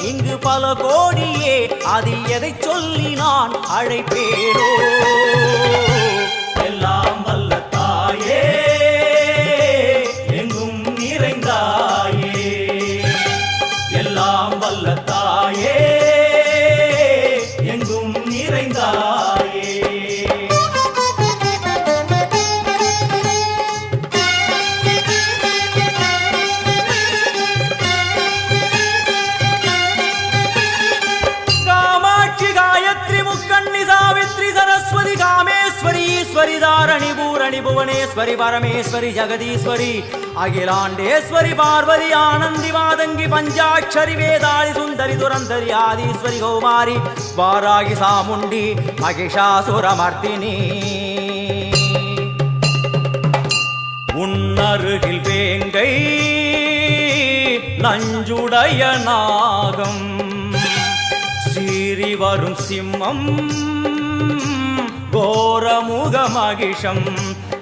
இங்கு பல கோடியே, அதில் எதை சொல்லி நான் அழைப்பேனோ? எல்லாம் வல்ல தாயே, எங்கும் நிறைந்தாயே, எல்லாம் வல்ல தாயே, எங்கும் நிறைந்தாயே. कामेश्वरी धारणी पूरणी भुवनेश्वरी परमेश्वरी जगदीश्वरी अखिलांडेश्वरी पार्वती आनंदी मादंगी पंचाक्षरी वेदाली सुंदरी दुरंधरी आदीश्वरी कौमारी वारागी सामुंडी महिषासुरमर्दिनी उन्नरुगिल वेंगै नंजुडय नागम सीरी वरुम सिम्मम கோரமுக மகிஷம்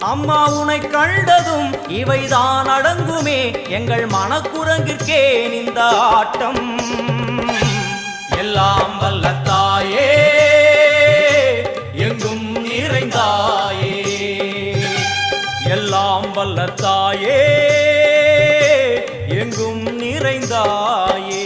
அம்மா உனை கண்டதும் இவைதான் அடங்குமே எங்கள் மனக்குரங்கிற்கே இந்த ஆட்டம். எல்லாம் வல்ல தாயே, எங்கும் நிறைந்தாயே, எல்லாம் வல்ல தாயே, எங்கும் நிறைந்தாயே.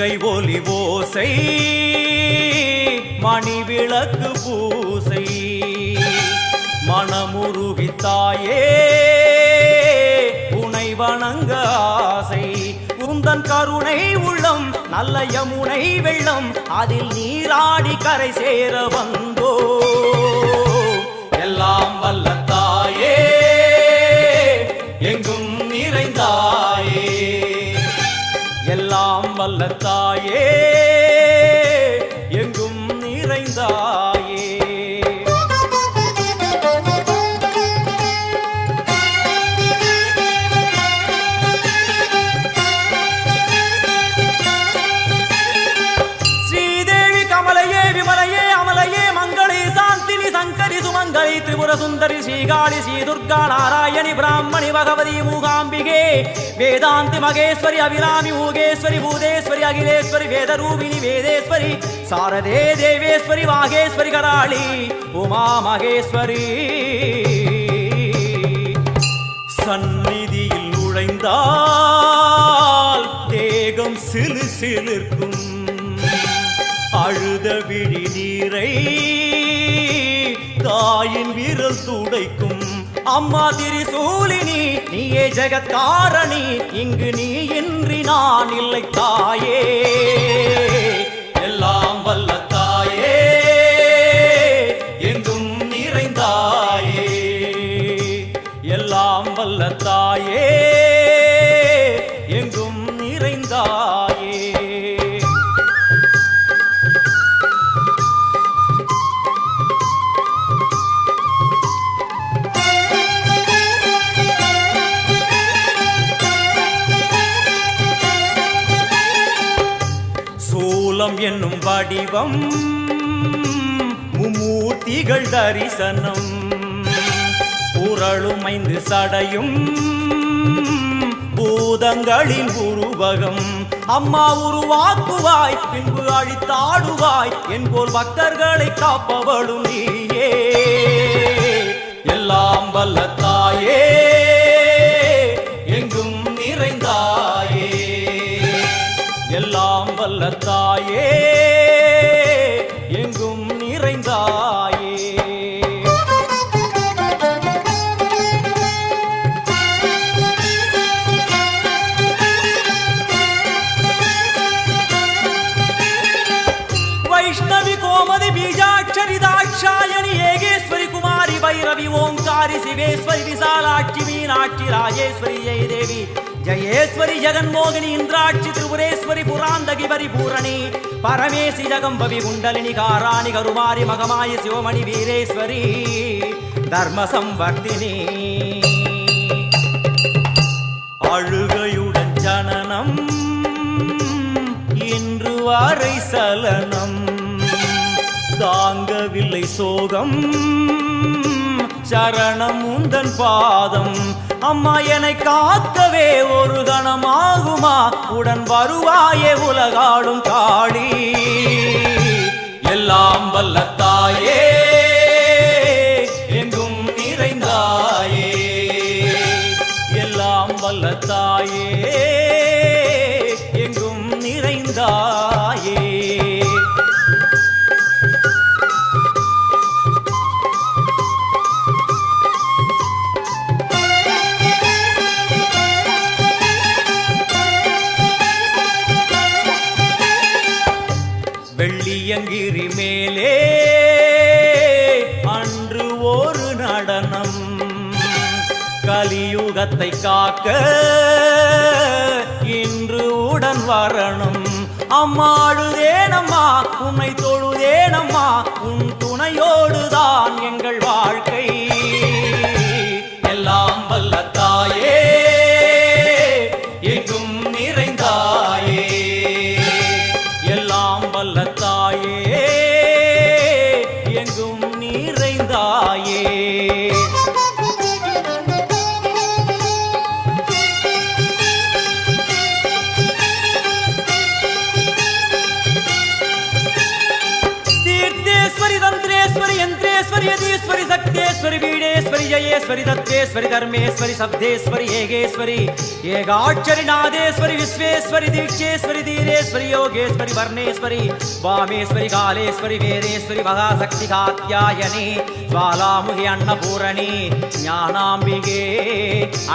கை ஒலி ஓசை மணி விளக்கு பூசை மனமுருகித்தாயே உனை வணங்க ஆசை. உந்தன் கருணை உள்ளம் நல்ல யமுனை வெள்ளம் அதில் நீராடி கரை சேர வந்தோ. எல்லாம் வல்ல தாயே, எங்கும் நிறைந்தாயே, எல்லாம் வல்ல தாயே, எங்கும் நிறைந்தாயே. ஸ்ரீதேவி கமலையே விமலையே அமலையே மங்களே சாந்தினி சங்கரி சுமங்கலி திரிபுர சுந்தரி ஸ்ரீகாளி ஸ்ரீ துர்கா நாராயணி பிராமணி பகவதி மூகாம்பிகே வேதாந்தி மகேஸ்வரி அபிராமி மூகேஸ்வரி பூதேஸ்வரி அகிலேஸ்வரி வேதரூபிணி வேதேஸ்வரி சாரதே தேவேஸ்வரி வாகேஸ்வரி கராளி உமா மகேஸ்வரி. சந்நிதியில் நுழைந்தால் தேகம் சிலு சிலிர்க்கும் அழுத விழி நீரை தாயின் விரல் துடைக்கும். அம்மா திரிசூலினி நீயே ஜெகத்காரணி, இங்கு நீ இன்றி நான் இல்லை தாயே. எல்லாம் வல்ல தாயே, எங்கும் நிறைந்தாயே, எல்லாம் வல்ல தாயே, எங்கும் நிறைந்தாயே. என்னும் வடிவம் மும்மூர்த்திகள் தரிசனம் புரளும் 5 சடையும் பூதங்களின் உருவகம். அம்மா உருவாக்குவாய் பின்பு அழித்தாடுவாய் என்போல் பக்தர்களை காப்பவளும் நீயே. எல்லாம் வல்ல தாயே, எங்கும் நிறைந்தாயே, எல்லாம் வல்ல தாயே, எங்கும் நிறைந்தாயே. வைஷ்ணவி கோமதி பீஜாட்சரி தாட்சாயணி ஏகேஸ்வரி குமாரி भैरवी ओंकारी शिवेश्वरी विशालाक्षी मीनाक्षी राजेश्वरी जय देवी जयेश्वरी जगन्मोहिनी इंद्राक्षी त्रिपुरेश्वरी पुरांदगी परिपूरणी परमेशी जगंबवी कुंडलिनी काराणि करुमारी मगमायि शिवमणि वीरेश्वरी धर्म संवर्धिनी அழுகையுடன் ஜனனம் அதுவரை சலனம் தாங்கவில்லை சோகம் சரணம் உந்தன் பாதம் அம்மா என்னை காக்கவே ஒரு கணமாகுமா உடன் வருவாயே உலகாடும் காளி எல்லாம் வல்ல தாயே எங்கும் நிறைந்தாயே எல்லாம் வல்ல தாயே எங்கும் நிறைந்தாயே வெள்ளியங்கிரி மேலே அன்று ஒரு நடனம் கலியுகத்தை காக்க இன்று உடன் வரணும் அம்மாடுதேனம்மா உன்னை தொழுதேனம்மா உன் துணையோடுதான் எங்கள் வாழ்க்கை எல்லாம் வல்ல தாயே எங்கும் நிறைந்தாயே எல்லாம் வல்ல தாயே எங்கும் நிறைந்தாயே तीर्थेश्वरी तंत्रेश्वरी यंत्रेश्वरी यदीश्वरी शक्तेश्वरी वीडेश्वरी जयेश्वरी दत्तेश्वरी धर्मेश्वरी शब्देश्वरी येगेश्वरी ஏகாட்சரி நாதேஸ்வரி விஸ்வேஸ்வரி தீட்சேஸ்வரி தீரேஸ்வரி யோகேஸ்வரி வர்ணேஸ்வரி வாமேஸ்வரி காலேஸ்வரி வேதேஸ்வரி மகாசக்தி காத்யாயனி ஜ்வாலாமுகி அன்னபூரணி ஞானாம்பிகே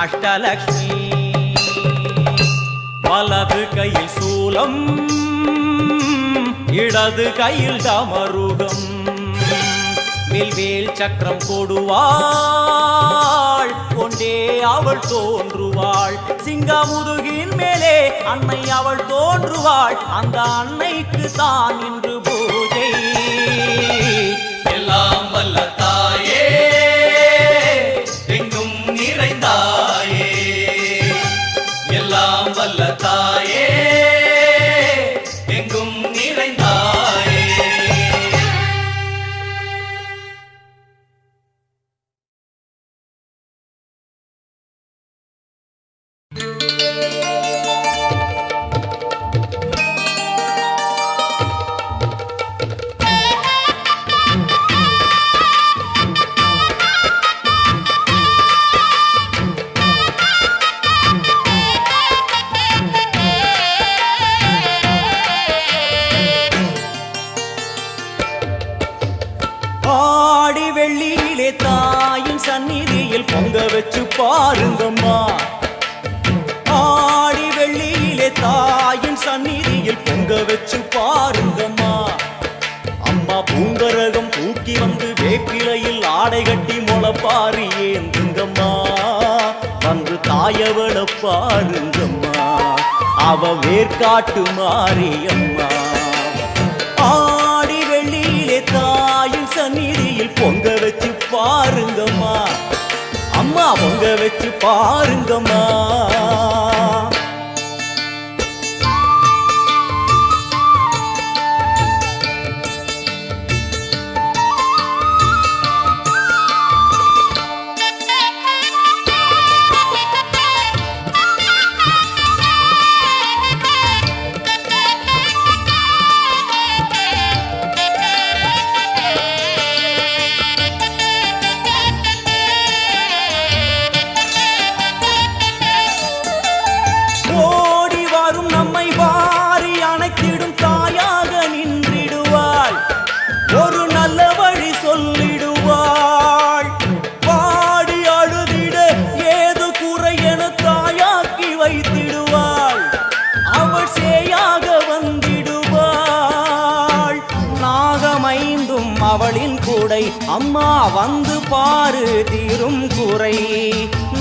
அஷ்டலக்ஷ்மி வலது கையில் சூலம் இடது கையில் டமருகம் வில்வேல் சக்கரம் கொடுவாள் கொண்டே அவள் தோன்றுவாள் சிங்கமுதுகின் மேலே அன்னை அவள் தோன்றுவாள் அந்த அன்னைக்கு தான் இன்று பூஜை எல்லாம் வல்ல தாயே எங்கும் நிறைந்தாயே எல்லாம் வல்ல தாயே எங்கும் நிறைந்தாயே ஆடி வெள்ளியிலே தாயின் சந்நிதியில் பொங்க வச்சு பாருங்கம்மா ஆடி வெள்ளியிலே தாயின் சந்நிதியில் பொங்க வச்சு பாருங்கம்மா அம்மா பூங்கரகம் தூக்கி வந்து வேப்பிலையில் ஆடை கட்டி முளைப்பாரி ஏந்துங்கம்மா வந்து தாயவள பாருங்கம்மா அவ வேர்காட்டு மாரியம்மா ஆடி வெள்ளியிலே தாயின் சந்நிதியில் பொங்க வச்சு பாருங்கம்மா அம்மா பொங்க வச்சு பாருங்கம்மா அவளின் கூடை அம்மா வந்து பாரு தீரும் குறை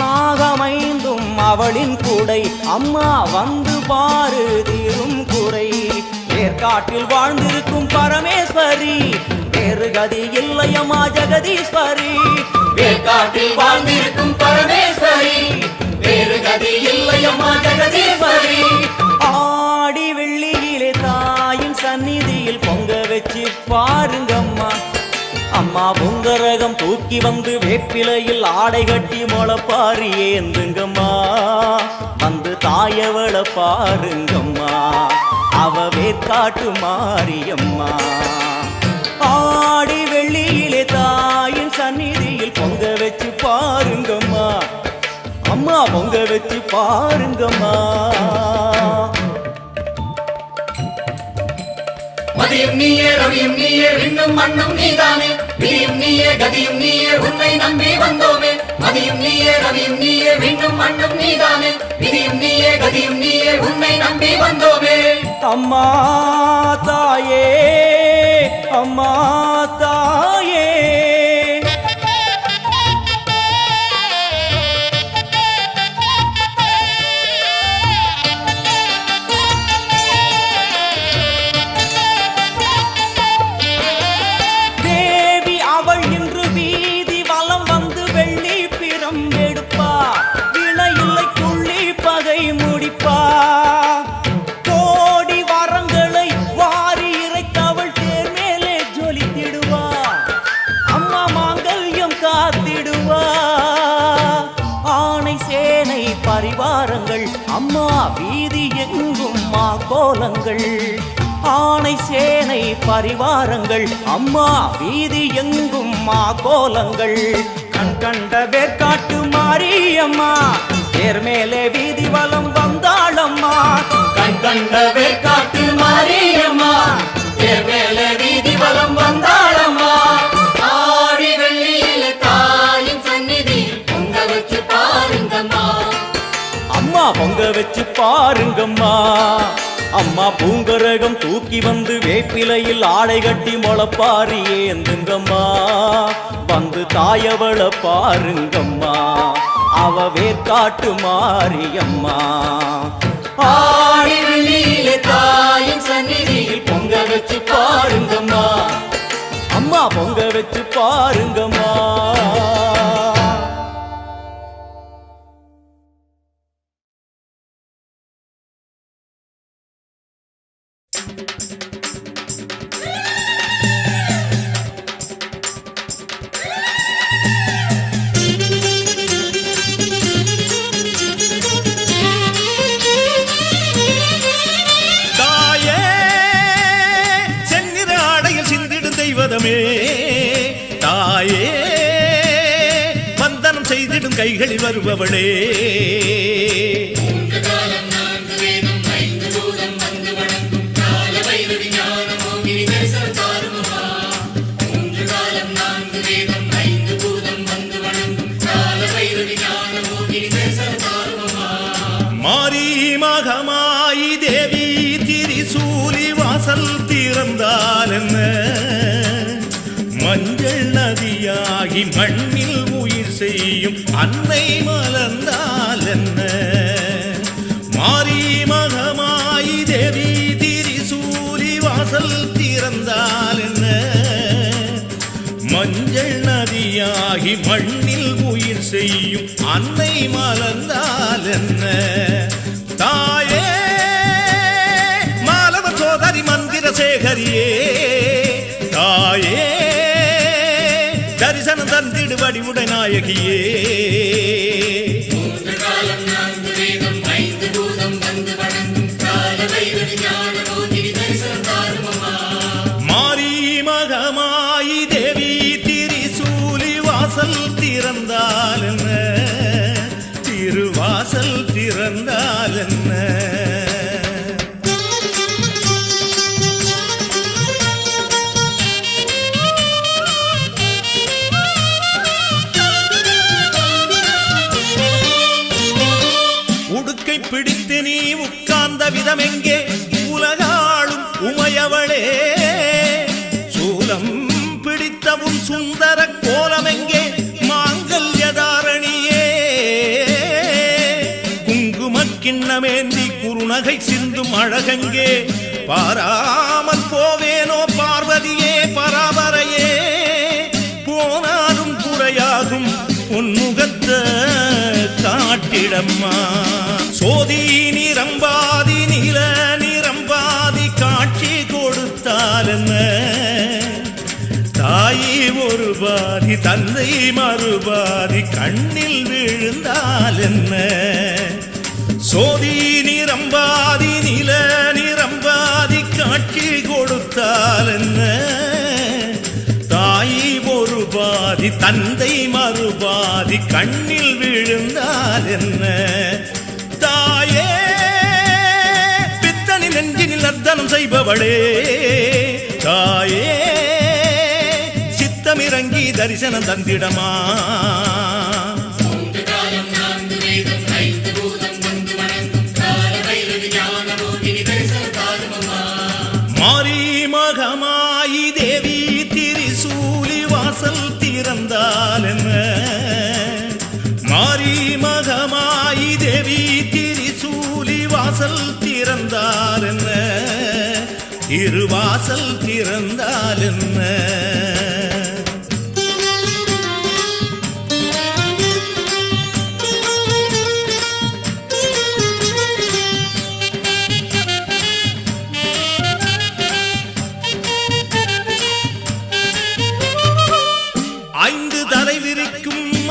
நாகமைந்தும் அவளின் கூடை அம்மா வந்து பாரு தீரும் குறை ஏற்காட்டில் வாழ்ந்திருக்கும் பரமேஸ்வரி வேறு கதி இல்லையம்மா ஜெகதீஸ்வரி ஏற்காட்டில் வாழ்ந்திருக்கும் பரமேஸ்வரி வேறு கதி இல்லையம்மா ஜெகதீஸ்வரி ஆடி வெள்ளியிலே தாயின் சந்நிதியில் பொங்க வச்சு பாருங்கம்மா. அம்மா பொங்கரகம் தூக்கி வந்து வேப்பிலையில் ஆடை கட்டி முளைப்பாரி ஏந்துங்கம்மா. வந்து தாயவள பாருங்கம்மா, அவ வேற்காட்டு மாரியம்மா. ஆடி வெள்ளியிலே தாயின் சந்நிதியில் பொங்க வச்சு பாருங்கம்மா. அம்மா பொங்க வச்சு பாருங்கம்மா. மதியும் நீயே ரவியும் நீயே விண்ணும் மண்ணும் நீதானே. விதியும் நீயே கதியும் நீயே உன்னை நம்பி வந்தோமே. மதியும் நீயே ரவியும் நீயே விண்ணும் மண்ணும் நீதானே. விதியும் நீயே கதியும் நீயே உன்னை நம்பி வந்தோமே. அம்மா தாயே அம்மா தாயே தேவி அவள் இன்று வீதி வலம் வந்து வெள்ளி பிறம் எடுப்பா. வினையில்லை துள்ளி பகை முடிப்பா. பரிவாரங்கள் அம்மா வீதி எங்கும் மா கோலங்கள். ஆணை சேனை பரிவாரங்கள் அம்மா வீதி எங்கும் மா கோலங்கள். கண் கண்ட வேற்காட்டு மாரியம்மா தேர் மேலே வீதி வலம் வந்தாளம்மா. கண் கண்ட வேற்காட்டு மாரியம்மா தேர் மேலே வீதி வலம் வந்தாளம்மா. ஆடி வெள்ளியில தாயின் சந்நிதி பொங்க வச்சு பாருங்கம்மா. அம்மா பொங்க வச்சு பாருங்கம்மா. அம்மா பூங்கரகம் தூக்கி வந்து வேப்பிலையில் ஆடை கட்டி முளைப்பாரி ஏந்துங்கம்மா. வந்து தாயவள பாருங்கம்மா, அவ வேற்காட்டு மாரியம்மா. ஆடி வெள்ளியில தாயின் சந்நிதியில் பொங்க வச்சு பாருங்கம்மா. அம்மா பொங்க வச்சு பாருங்கம்மா. தாயே வந்தனம் செய்திடும் கைகளில் வருபவளே. மாரி மகமாயி தேவி திரிசூலி வாசல் திறந்தால் என்ன, மஞ்சள் நதியாகி மண்ணில் உயிர் செய்யும் அன்னை மலர்ந்தால் என்ன. மாரி மகமாயி தேவி திரிசூலி வாசல் திறந்தால் என்ன, மஞ்சள் நதியாகி மண்ணில் உயிர் செய்யும் அன்னை மலர்ந்தால் என்ன. தாயே மாலவ சோதரி மந்திர சேகரியே, தாயே தரிசனம் தந்திடு வடிவுடை நாயகியே. மாரி மகமாயி தேவி திரிசூலி வாசல் திறந்தால் என்ன, திருவாசல் திறந்தால் என்ன. பிடித்து நீ உட்கார்ந்த விதம் எங்கே, உலகாளும் உமையவளே. சூலம் பிடித்தவும் சுந்தர கோலம் எங்கே, மாங்கல்யதாரணியே. குங்குமக் கிண்ணமேந்தி குறுநகை சிந்தும் அழகங்கே, பாராமல் போவேனோ பார்வதியே பராபரையே. போனாலும் குறையாகும் பொன்முகத்த காட்டிடம்மா. சோதி நிரம்பாதி நில நிரம்பாதி காட்சி கொடுத்த ஒரு பாதி தந்தை மறுபாதி கண்ணில் விழுந்தால் என்ன சோதி நிரம்பாதி நில நிரம்பாதி காட்சி கொடுத்தால் என்ன தாய் ஒரு பாதி தந்தை மறுபாதி கண்ணில் விழுந்தால் என்ன தாயே பித்தனி நெஞ்சினில் நர்த்தனம் செய்பவளே தாயே சித்தமிறங்கி தரிசனம் தந்திடமா மாரி மகமாயி தேவி திரிசூலி வாசல் திறந்தால் என்ன மாரி மகமாயி தேவி திரிசூலி வாசல் திறந்தால் என்ன திருவாசல் திறந்தால் என்ன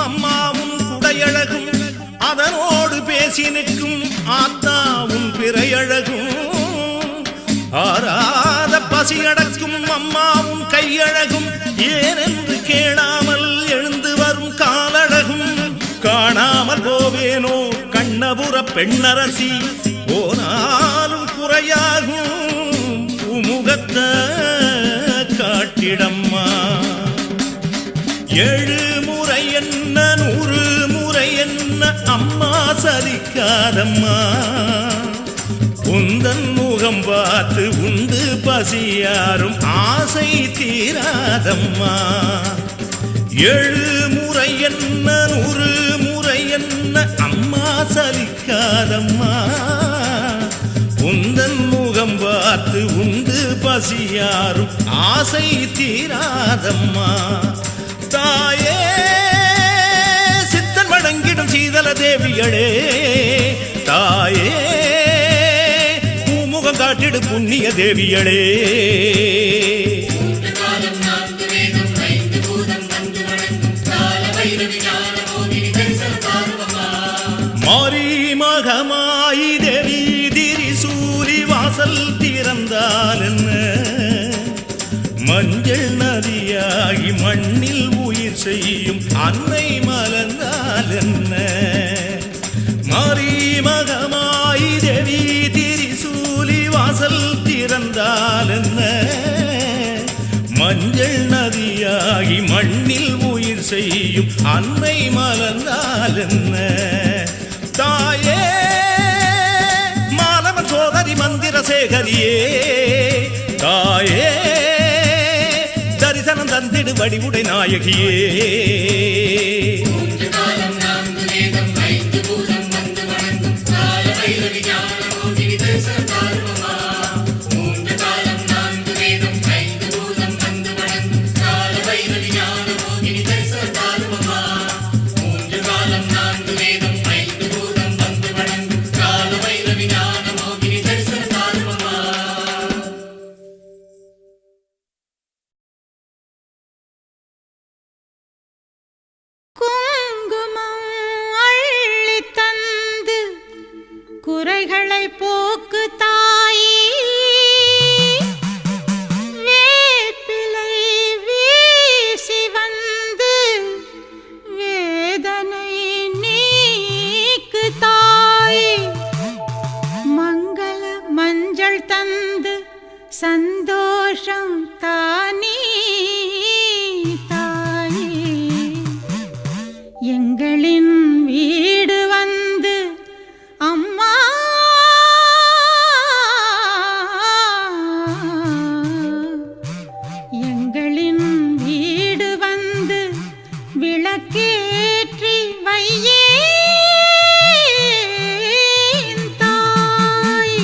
அம்மாவும் குடையழகும் அதனோடு பேசி நிற்கும் ஆத்தாவும் பிறையழகும் ஆராத பசி அடக்கும் அம்மாவும் கையழகும் ஏனென்று கேளாமல் எழுந்து வரும் காலழகும் காணாமல் போவேனோ கண்ணபுர பெண்ணரசி போனாலும் குறையாகும் உமுகத்த காட்டிடம்மா 7 முறை என்ன 100 முறை என்ன அம்மா சலிக்காதம்மா உந்தன் முகம் பார்த்து உண்டு பசியாரும் ஆசை தீராதம்மா 7 முறை என்ன 100 முறை என்ன அம்மா சலிக்காதம்மா உந்தன் முகம் பார்த்து உண்டு பசியாரும் ஆசை தீராதம்மா தாயே சித்தன் வணங்கிடும் சீதல தேவிகளே தாயே பூமுகம் காட்டிடு புண்ணிய தேவிகளே மாரி மகமாயி தேவி திரிசூலி வாசல் திறந்தால் என்ன மஞ்சள் நதியாகி மண்ணில் உயிர் செய்யும் அன்னை மலர்ந்தால் என்ன மாரி மகமாயி தேவி திரிசூலி வாசல் திறந்தால் என்ன மஞ்சள் நதியாகி மண்ணில் உயிர் செய்யும் அன்னை மலர்ந்தால் என்ன தாயே மாணவன் சோதரி மந்திர சேகரியே தாயே தரிசனம் தந்திடு வடிவுடை நாயகியே குறைகளை போக்கு தாயி வேப்பிலை வீசி வந்து வேதனை நீக்கு தாய் மங்கள மஞ்சள் தந்து சந்தோஷம் தானே தாயே எங்களின் வீடு வந்து அம்மா எங்களின் வீடு வந்து விளக்கேற்றி வையே தாய்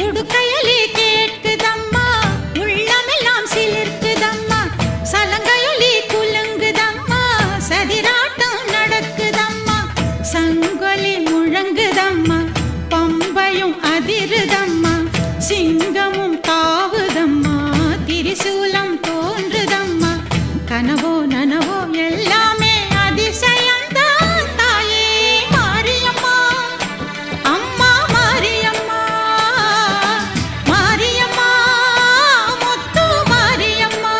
உடுக்கையிலே கேட்குதம்மா, உள்ளமெல்லாம் சிலிர்க்குதம்மா, சலங்கையிலே குலுங்குதம்மா, சதிராட்டம் நடக்குதம்மா, சங்கொலி முழங்குதம்மா, பம்பையும் அதிருதம்மா, சிங்கமும் தாவுதம்மா, திரிசூலம் தோன்றுதம்மா, கனவோ நனவோ எல்லாமே அதிசயம்தான் தாயே மாரியம்மா. அம்மா மாரியம்மா, மாரியம்மா, முத்து மாரியம்மா.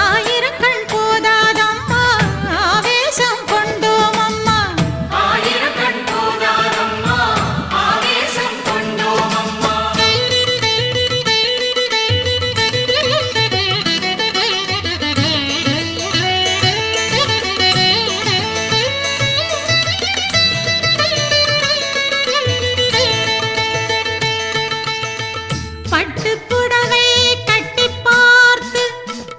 ஆயிரக்கண் போதாதம்மா, ஆவேசம் கொண்டோம் அம்மா. பட்டுப் புடவை கட்டிப் பார்த்து,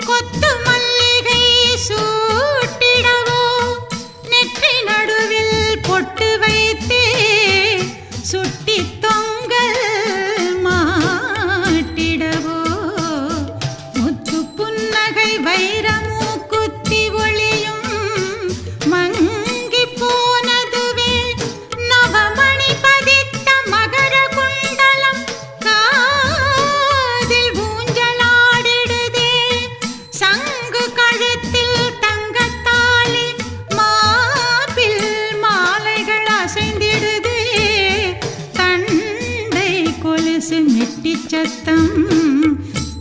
கொத்து மல்லிகை சூட்டிடவோ, நெற்றி நடுவில் பொட்டு வைத்தே சுட்டித் தொங்கல் மாட்டிடவோ, முத்து புன்னகை வைரமூ குத்தி ஒளியும் மங்கிப் போனதுவே, நவமணி பதித்த மகர குண்டலம் காதில் ஊஞ்சலாடிடுதே, சங்கு கழுத்தில் தங்கத்தாலி, மாப்பிள் மாலைகள் அசைந்திடுதே, தண்டை கொலுசு மெட்டிச் சத்தம்,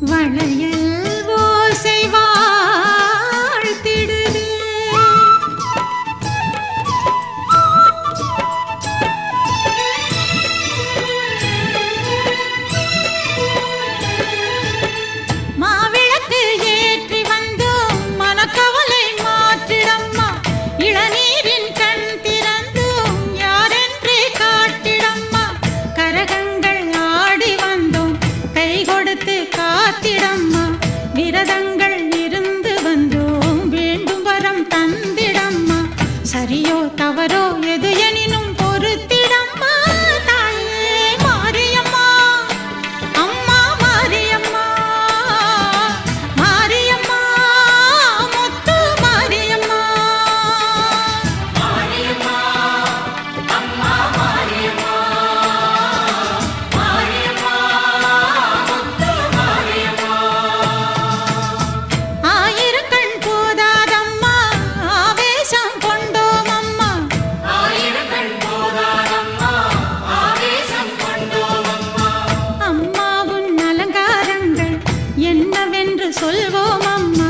வளையல் ஓசை வாழ்த்திடுதே. மாவிளக்கு ஏற்றி வந்தோம், மனக்கவலை மாற்றிடம்மா, இளநீரின் கண் திறந்தோம், யாரென்று காட்டிடம்மா, கரகங்கள் ஆடி வந்தோம், கை கொடுத்து காத்திடம்மா, விரதங்கள் இருந்து வந்தோம், வேண்டும் வரம் தந்திடம்மா, சரியோ தவறோ எது எனினும் பொறுத்திடம்மா தாயே மாரியம்மா. அம்மா மாரியம்மா, மாரியம்மா, முத்து மாரியம்மா. ஆயிரக்கண் போதாதம்மா, ஆவேசம் கொண்டோம் அம்மா. அம்மா உன் அலங்காரங்கள் என்னவென்று சொல்வோம் அம்மா,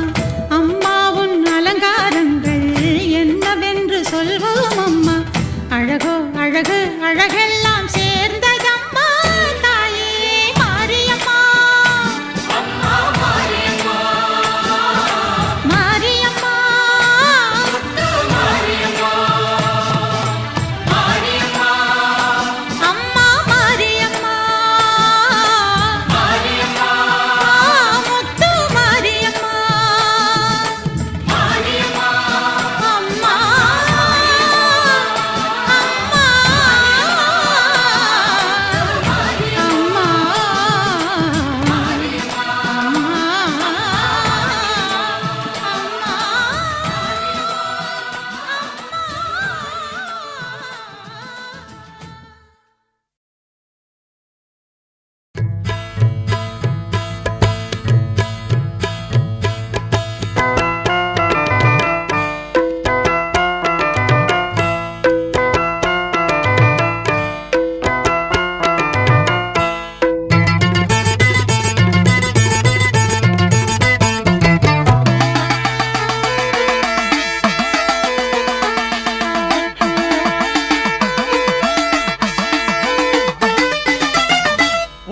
அம்மா உன் அலங்காரங்கள் என்னவென்று சொல்வோம் அம்மா, அழகோ அழகு அழகெல்லாம் சேர்ந்ததம்மா தாயே மாரியம்மா. மாரியம்மா, அம்மா மாரியம்மா, முத்து மாரியம்மா. அம்மா,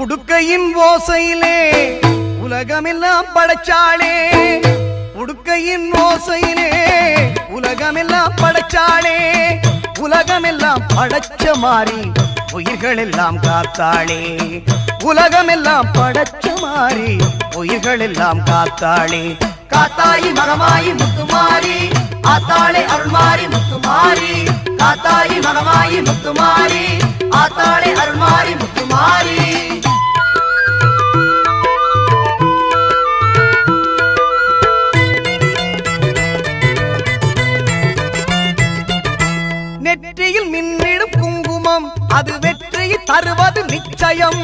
உடுக்கையின் ஓசையிலே உலகமெல்லாம் படைச்சாளே, உடுக்கையின் ஓசையிலே உலகமெல்லாம் படைச்சாளே, உலகமெல்லாம் படைச்ச மாறி உயிர்கள் எல்லாம் காத்தாளே, உலகமெல்லாம் படைச்ச மாறி உயிர்கள் எல்லாம் காத்தாளே காத்தாயி மகமாயி முத்துமாரி ஆத்தாளே அருள்மாரி முத்துமாரி காத்தாயி மகமாயி முத்துமாரி ஆத்தாளே அருள்மாரி முத்துமாரி நெற்றியில் மின்னிடும் குங்குமம் அது வெற்றியை தருவது நிச்சயம்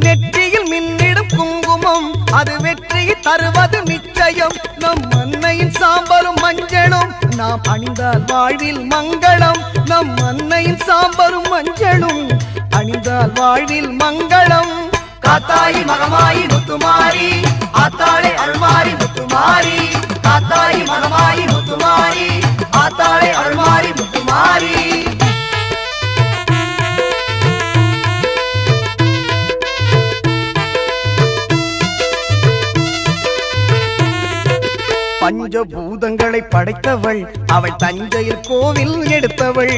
நெற்றியில் மின்னிடும் குங்குமம் அது வெற்றியை தருவது நிச்சயம் நம் அன்னையின் சாம்பலும் மஞ்சளும் நாம் அணிந்தால் வாழ்வில் மங்களம் நம் அன்னையின் சாம்பலும் மஞ்சளும் அணிந்தால் வாழ்வில் மங்களம் காத்தாயி மகமாயி முத்துமாரி ஆத்தாளே அருள்மாரி முத்துமாரி காத்தாயி மகமாயி முத்துமாரி ஆத்தாளே அருள்மாரி முத்துமாரி பஞ்சபூதங்களை படைத்தவள் அவள் தஞ்சையில் கோவில் எடுத்தவள்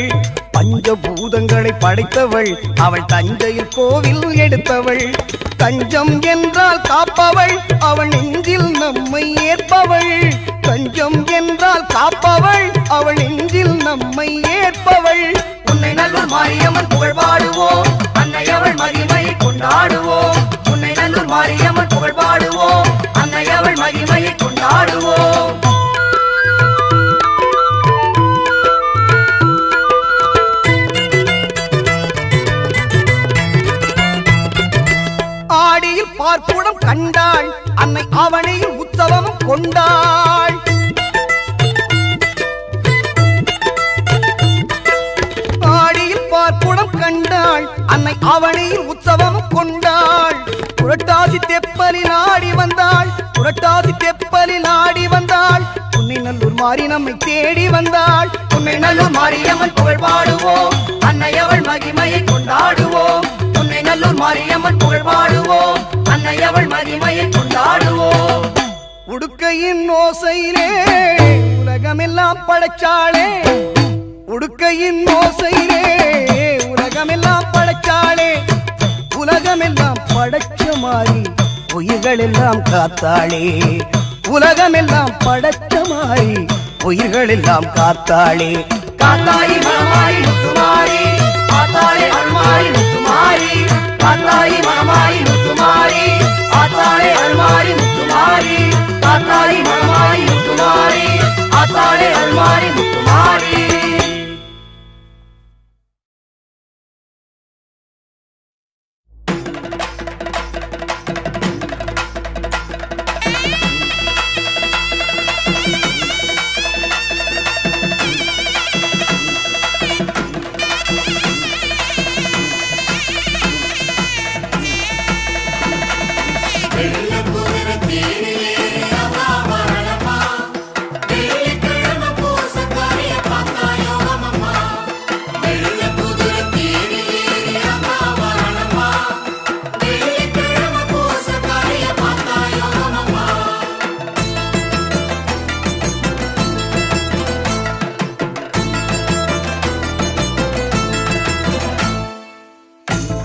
பஞ்சபூதங்களை படைத்தவள் அவள் தஞ்சையில் கோவில் எடுத்தவள் தஞ்சம் என்றால் காப்பவள் அவள் நெஞ்சில் நம்மை ஏற்பவள் தஞ்சம் என்றால் காப்பவள் அவள் நெஞ்சில் நம்மை ஏற்பவள் உன்னை நல்லூர் மாரியம்மன் புகழ் பாடுவோம் அன்னை அவள் மகிமையை கொண்டாடுவோம் உன்னை நல்லூர் மாரியம்மன் புகழ் பாடுவோம் அன்னை அவள் மகிமையை கொண்டாடுவோம் ஆடியில் பார்ப்புடம் கண்டாள் அன்னை அவனையில் உற்சவமும் கொண்டாள் ஆடியில் பார்ப்புடம் கண்டாள் அன்னை அவனையில் உற்சவமும் கொண்டாள் புரட்டாசி தெப்பலில் ஆடி வந்தாள் புரட்டாசி தெப்பலில் ஆடி வந்தாள் உன்னை நல்லூர் மாறி நம்மை தேடி வந்தாள் உன்னை நல்லூர் மாரியம்மன் புகழ் பாடுவோம் அன்னை அவள் மகிமையை கொண்டாடுவோம் உன்னை நல்லூர் மாரியம்மன் புகழ் பாடுவோம் அன்னை அவள் மகிமையை கொண்டாடுவோம் உடுக்கையின் ஓசையிலே உலகமெல்லாம் படைச்சாளே உடுக்கையின் ஓசையிலே உலகமெல்லாம் படைச்சாளே உலகமெல்லாம் படைச்ச மாறி உயிர்கள் எல்லாம் காத்தாளே உலகமெல்லாம் படைச்ச மாறி உயிர்கள் எல்லாம் காத்தாளே காத்தாயி மகமாயி முத்துமாரி ஆத்தாளே அருள்மாரி முத்துமாரி காத்தாயி மகமாயி முத்துமாரி ஆத்தாளே அருள்மாரி முத்துமாரி காத்தாயி மகமாயி முத்துமாரி ஆத்தாளே அருள்மாரி முத்துமாரி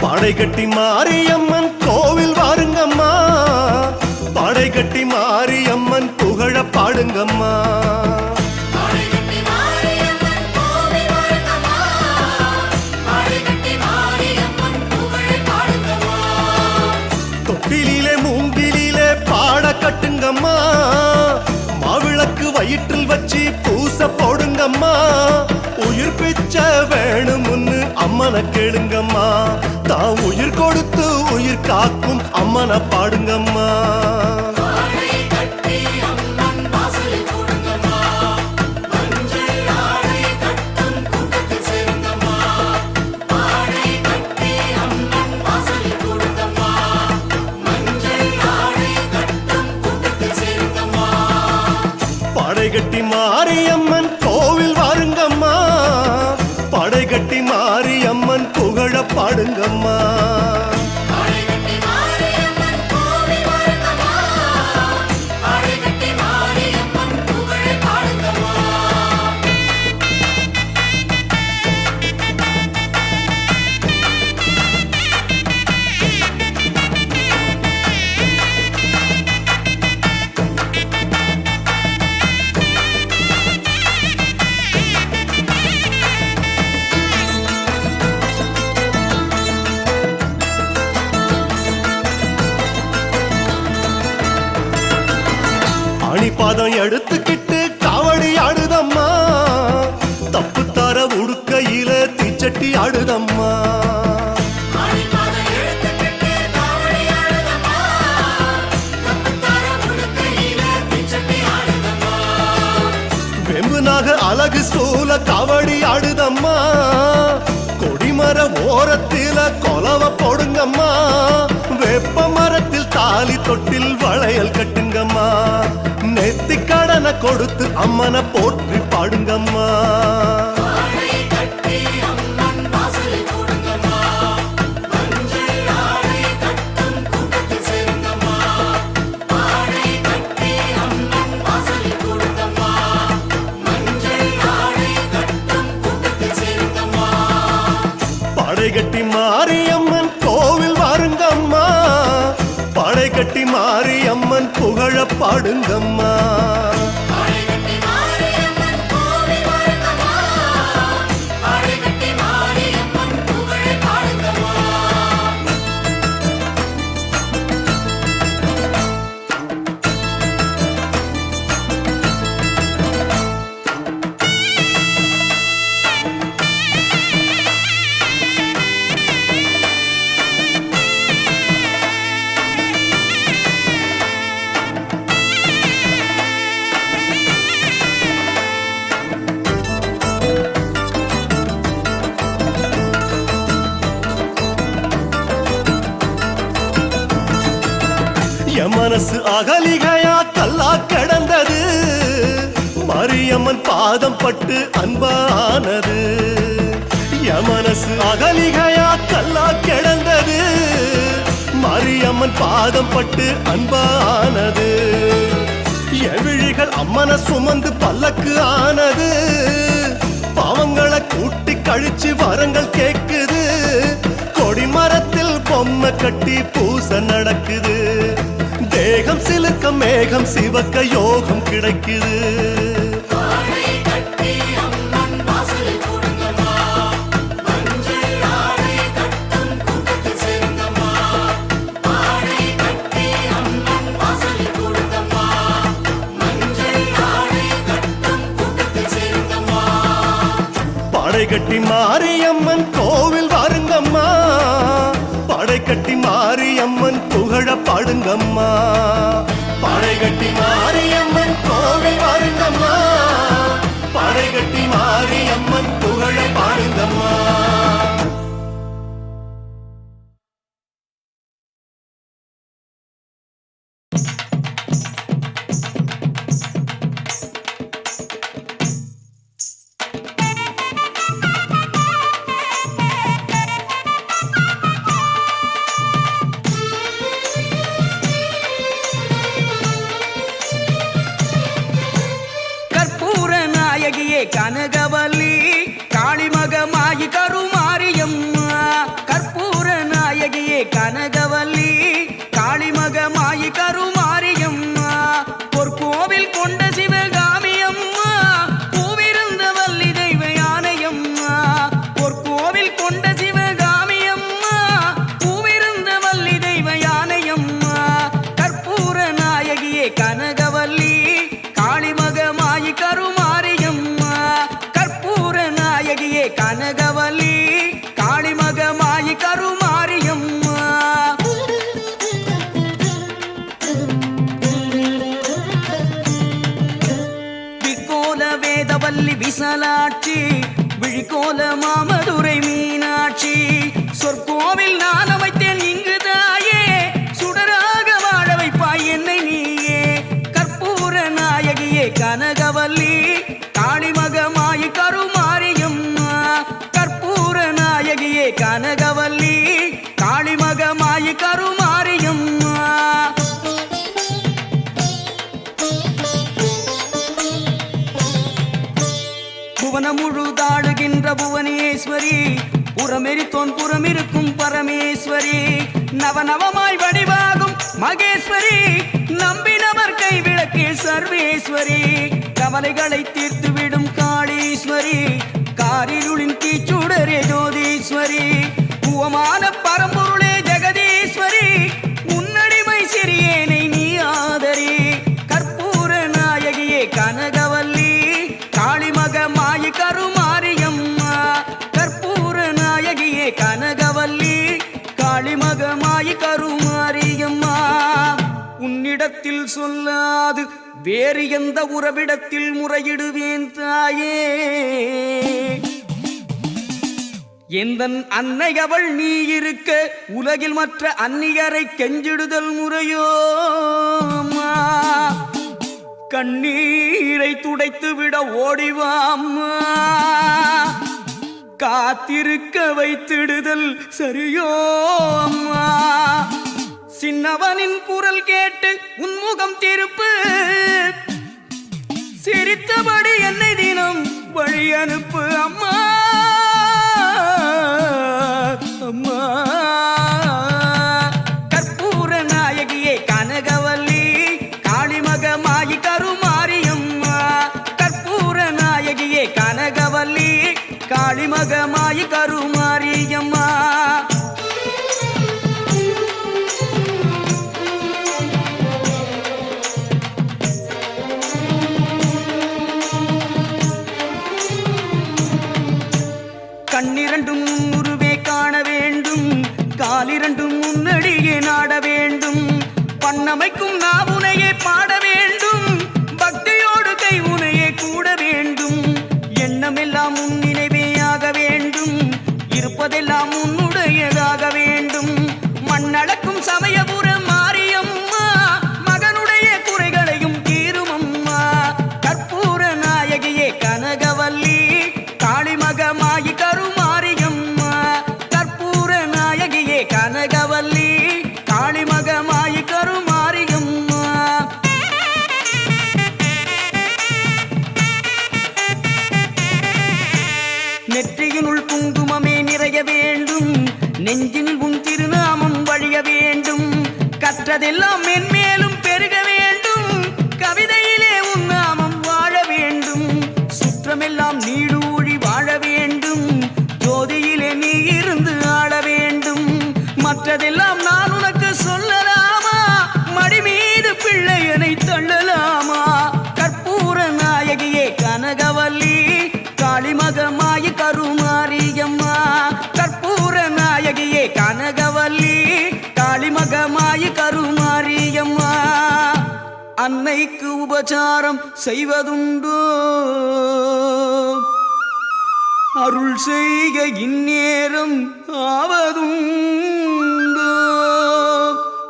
பாடை கட்டி மாரியம்மன் கோவில் வாருங்கம்மா பாடை கட்டி மாரியம்மன் புகழ பாடுங்கம்மா தொட்டிலே மூங்கிலே பாட கட்டுங்கம்மா மாவிளக்கு வயிற்றில் வச்சு பூச போடுங்கம்மா உயிர் பிச்சை வேணும்னு அம்மனை கேளுங்கம்மா தான் உயிர் கொடுத்து உயிர் காக்கும் அம்மனை பாடுங்கம்மா பாடை கட்டி மாரியம்மன் கோவில் வாருங்கம்மா பாடை கட்டி மாரியம்மன் புகழ பாடுங்கம்மா பதம் எடுத்துக்கிட்டு காவடி ஆடுதம்மா தப்பு தர உடுக்கையில தீச்சட்டி ஆடுதம்மா வெம்புனாக அழகு சூல காவடி ஆடுதம்மா கொடிமர ஓரத்தில கொலவ போடுங்கம்மா வேப்ப மரத்தில் தாலி தொட்டில் வளையல் கட்டுங்கம்மா நெத்தி கடனை கொடுத்து அம்மனை போற்றி பாடுங்கம்மா படைகட்டி மாரியம்மன் கோவில் வாருங்கம்மா படைகட்டி மாரியம்மன் புகழ பாடுங்கம்மா மனசு அகலிகையா கல்லா கிடந்தது மரியம்மன் பாதம் பட்டு அன்பானது என் மனசு அகலிகையா கல்லா கிடந்தது மரியம்மன் பாதம் பட்டு அன்பானது என் விழிகள் அம்மனை சுமந்து பல்லக்கு ஆனது பாவங்களை கூட்டி கழிச்சு வரங்கள் கேக்குது கொடிமரத்தில் பொம்மை கட்டி பூச நடக்குது தேகம் சிலுக்க மேகம் சிவக்க யோகம் கிடைக்குது படைகட்டி மாரியம்மன் கோவில் வாருங்கம்மா படைகட்டி மாரியம்மன் புகழ பாடுங்கம்மா படைகட்டி மாரியம்மன் கோவில் வாருங்கம்மா படைகட்டி மாரியம்மன் புகழ பாடுங்கம்மா கனகவல்லி காளிமகமாயி கருமாரியம்மா கற்பூர நாயகியே கனகவல்லி காளிமகமாயி கருமாரியம்மா ஒரு கோவில் கொண்ட சிவகாமி அம்மா பூவிருந்த வள்ளி தெய்வ யானையம்மா ஒரு கோவில் கொண்ட சிவகாமி அம்மா பூவிருந்த வள்ளி தெய்வ யானையம்மா கற்பூர நாயகியே கனகவல்லி காளிமகமாயி கருமாரியம்மா கற்பூர நாயகியே கனகவல்லி காளிமகமாயி கருமாரியம்மா விக்கோல வேதவல்லி விசாலாட்சி விழிக்கோல மாமதுரை மீனாட்சி சொற்கோவில் நான் அமைத்தேன் இங்கு தாயே சுடராக வாழ வைப்பாய் என்னை நீயே கற்பூர நாயகியே கனகவல்லி காளிமகமாயி கருமாரியம்மா கற்பூர நாயகியே கனகவல்லி காளிமகமாயி கருமாரியம்மா புவனம் முழுதாடுகின்ற புவனேஸ்வரி புறமெரித்தோன் புறமிருக்கும் பரமேஸ்வரி நவநவமாய் வடிவாகும் மகேஸ்வரி நம்பினவர் கைவிளக்கில் சர்வேஸ்வரி கவலைகளை தீர்த்துவிடும் காளீஸ்வரி காரிருளின் தீச்சுடரே ஜோதீஸ்வரி பூவமான பரம்பொருளே ஜெகதீஸ்வரி முன்னடிமை சிறியேனை நீ ஆதரி கற்பூர நாயகி உன்னிடத்தில் சொல்லாது வேறு எந்த உறவிடத்தில் முறையிடுவேன் தாயே. எந்தன் அன்னை அவள் நீ இருக்க உலகில் மற்ற அந்நியரை கெஞ்சிடுதல் முறையோ அம்மா. கண்ணீரை துடைத்து விட ஓடிவாம்மா. காத்திருக்க வைத்திடுதல் சரியோ அம்மா. சின்னவனின் குரல் கேட்டு உன்முகம் திருப்பு. சிரித்தபடி என்னை தினம் வழி அனுப்பு அம்மா. அம்மா கற்பூர நாயகியே கனகவல்லி காளிமகமாயி கருமாரியம்மா. கற்பூர நாயகியே கனகவல்லி காளிமகமாயி கருமாரியம்மா. கண்ணிரண்டும் முன்னுருவே காண வேண்டும், காலிரண்டும் முன்னடியே நாட வேண்டும். பண்ணமைக்கும் நாவுனையே பாட வேண்டும், பக்தியோடு கை உனையே கூட வேண்டும். எண்ணமெல்லாம் உன் நினைவே ஆக வேண்டும், இருப்பதெல்லாம் உன்னுடையதாக வேண்டும். மண்ணளக்கும் சமயபுர மாரியம்மா மகனுடைய குறைகளையும் தீரும் அம்மா. கற்பூர நாயகியே கனகவல்லி காளிமகமாயி கருமாரியம்மா. கற்பூர நாயகியே கனகவல்லி காளிமகமாயி கருமாரியம்மா. நெற்றியினுள் குங்குமமே நிறைய வேண்டும், நெஞ்சினில் உன் திருநாமம் வழிய வேண்டும். கற்றதெல்லாம் மென்மேலும் பெருக வேண்டும், கவிதையிலே உன் நாமம் வாழ வேண்டும். சுற்றமெல்லாம் நீடூழி வாழ வேண்டும், ஜோதியிலே நீ இருந்து ஆள வேண்டும். மற்றதெல்லாம் நான் உனக்கு சொல்லலாமா, மடி மீது பிள்ளையனை தள்ளலாமா. கற்பூர நாயகியே கனகவல்லி காளிமகமாயி கருமாரியம்மா. கற்பூர நாயகியே கனகவல்லி காளிமகமாயி கருமாரியம்மா. அன்னைக்கு உபசாரம் செய்வதுண்டோ, அருள் செய்க இந்நேரம் ஆவதுண்டோ.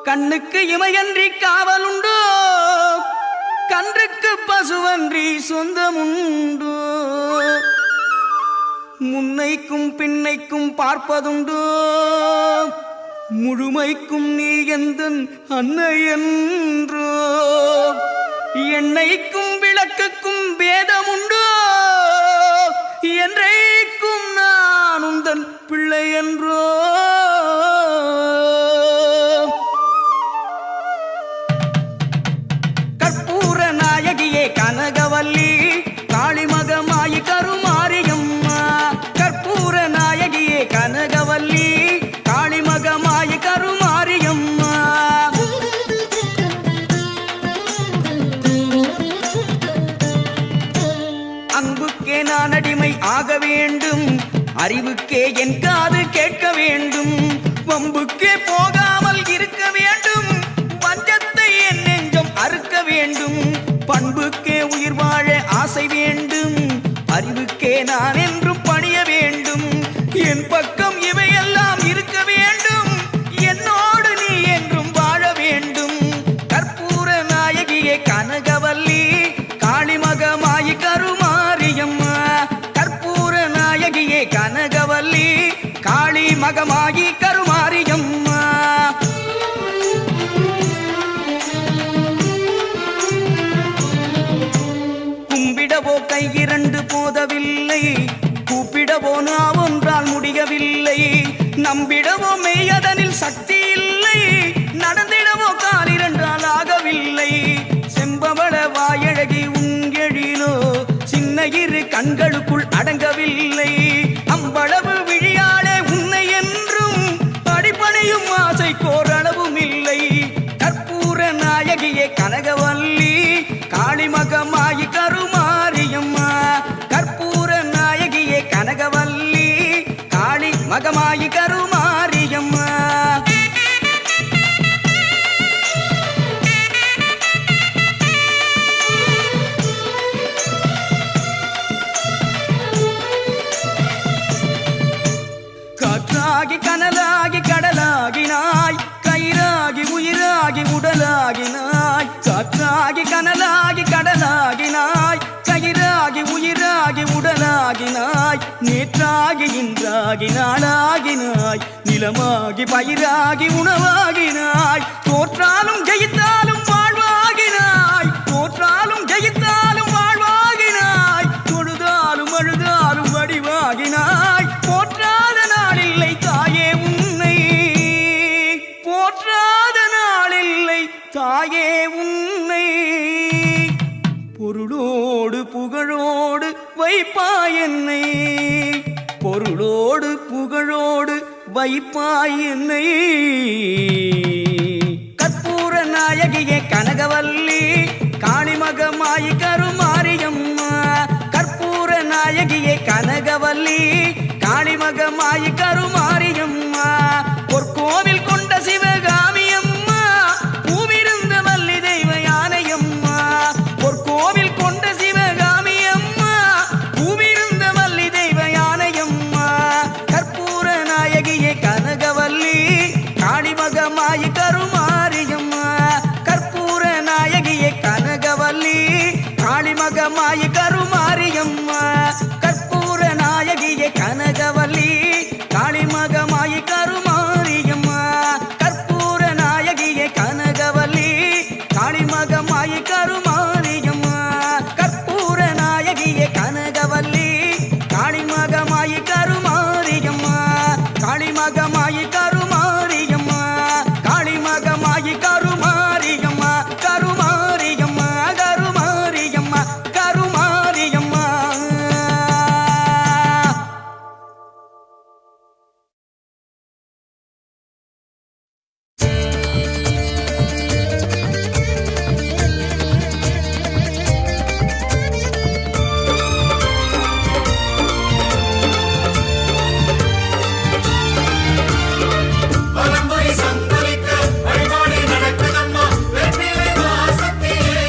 கண்ணுக்கு இமையன்றி காவலுண்டோ, கன்றுக்கு பசுவன்றி சொந்தமுண்டோ. முன்னைக்கும் பின்னைக்கும் பார்ப்பதுண்டோ, முழுமைக்கும் நீ எந்தன் அன்னை என்றோ. எண்ணெய்க்கும் விளக்குக்கும் பேதமுண்டோ, என்றைக்கும் நான் உந்தன் பிள்ளை என்றோ. கற்பூர நாயகியே கனகவல்லி காளிமகமாயி கருமாரியம்மா. கற்பூர நாயகியே கனகவல்லி காளிமகமாயி கருமாரியம்மா. அன்புக்கே நான் அடிமை ஆக வேண்டும், அறிவுக்கே என் காது கேட்க வேண்டும். வம்புக்கே போகாமல் இருக்க வேண்டும், வஞ்சத்தை என் நெஞ்சம் அறுக்க வேண்டும். பண்புக்கே உயிர் வாழ ஆசை வேண்டும், அறிவுக்கே நான் என்றும் பணிய வேண்டும். என் பக்கம் இவையெல்லாம் இருக்க வேண்டும், என்னோடு நீ என்றும் வாழ வேண்டும். கற்பூர நாயகியே கனகவல்லி காளிமகமாயி கருமாரியம்மா. கற்பூர நாயகியே கனகவல்லி காளிமகமாயி கருமாரியம்மா. கும்பிடவோ கை இரண்டு போதவில்லை, கூப்பிடவோ நான் ஒன்றால் முடியவில்லை. நம்பிடவோ மெய்யதனில் சக்தி இல்லை, நடந்திடவோ கால் இரண்டால் ஆகவில்லை. செம்பவள வாயழகி உங்கெழிலோ சின்ன இரு கண்களுக்குள் அடங்கவில்லை. அம்பளவு விழியாளே உன்னை என்றும் அடிப்படையும் ஆசை கோரளவும் இல்லை. கற்பூர நாயகியே கனகவல்லி காளிமகமாயி கருமாரியம்மா. கற்பூர நாயகியே கனகவல்லி காளிமகமாயி கருமாரியம்மா. நேற்றாகி இன்றாகி நாளாகினாய் நிலமாகி பயிராகி உணவாகினாய் தோற்றாலும் ஜெயித்தாலும் வாழ்வாகினாய் தோற்றாலும் ஜெயித்தாலும் வாழ்வாகினாய் தொழுதாலும் அழுதாலும் வடிவாகினாய் போற்றாத நாளில்லை தாயே உன்னை போற்றாத நாளில்லை தாயே உன்னை பொருளோடு புகழோடு வைப்பாய் என்னை பொருளோடு புகழோடு வைப்பாய் என்னை கற்பூர நாயகியே கனகவல்லி காளிமகமாயி கருமாரியம்மா கற்பூர நாயகியே கனகவல்லி காளிமகமாயி கருமாரியம்மா பொற்கோவில் கொண்ட சிவகாமி அம்மா பூவிருந்த வள்ளி தெய்வ யானையம்மா பொற்கோவில் கொண்ட சிவகாமி அம்மா பூவிருந்த வள்ளி தெய்வ யானையம்மா கற்பூர நாயகியே கனகவல்லி காளிமகமாயி கருமாரியம்மா கற்பூர நாயகியே கனகவல்லி காளிமகமாயி கருமாரியம்மா கற்பூர நாயகியே கனகவல்லி காளிமகமாயி கருமாரியம்மா கற்பூர நாயகியே கனகவல்லி காளிமகமாயி கருமாரியம்மா கற்பூர நாயகியே கனகவல்லி காளிமகமாயி கருமாரியம்மா காளிமகமாயி கருமாரியம்மா காளிமகமாயி கருமாரியம்மா கருமாரியம்மா கருமாரியம்மா கருமாரியம்மா பரம்பரை சங்கரிக்க வழிபாடு நடக்குதம்மா வெற்றிலை வாசத்திலே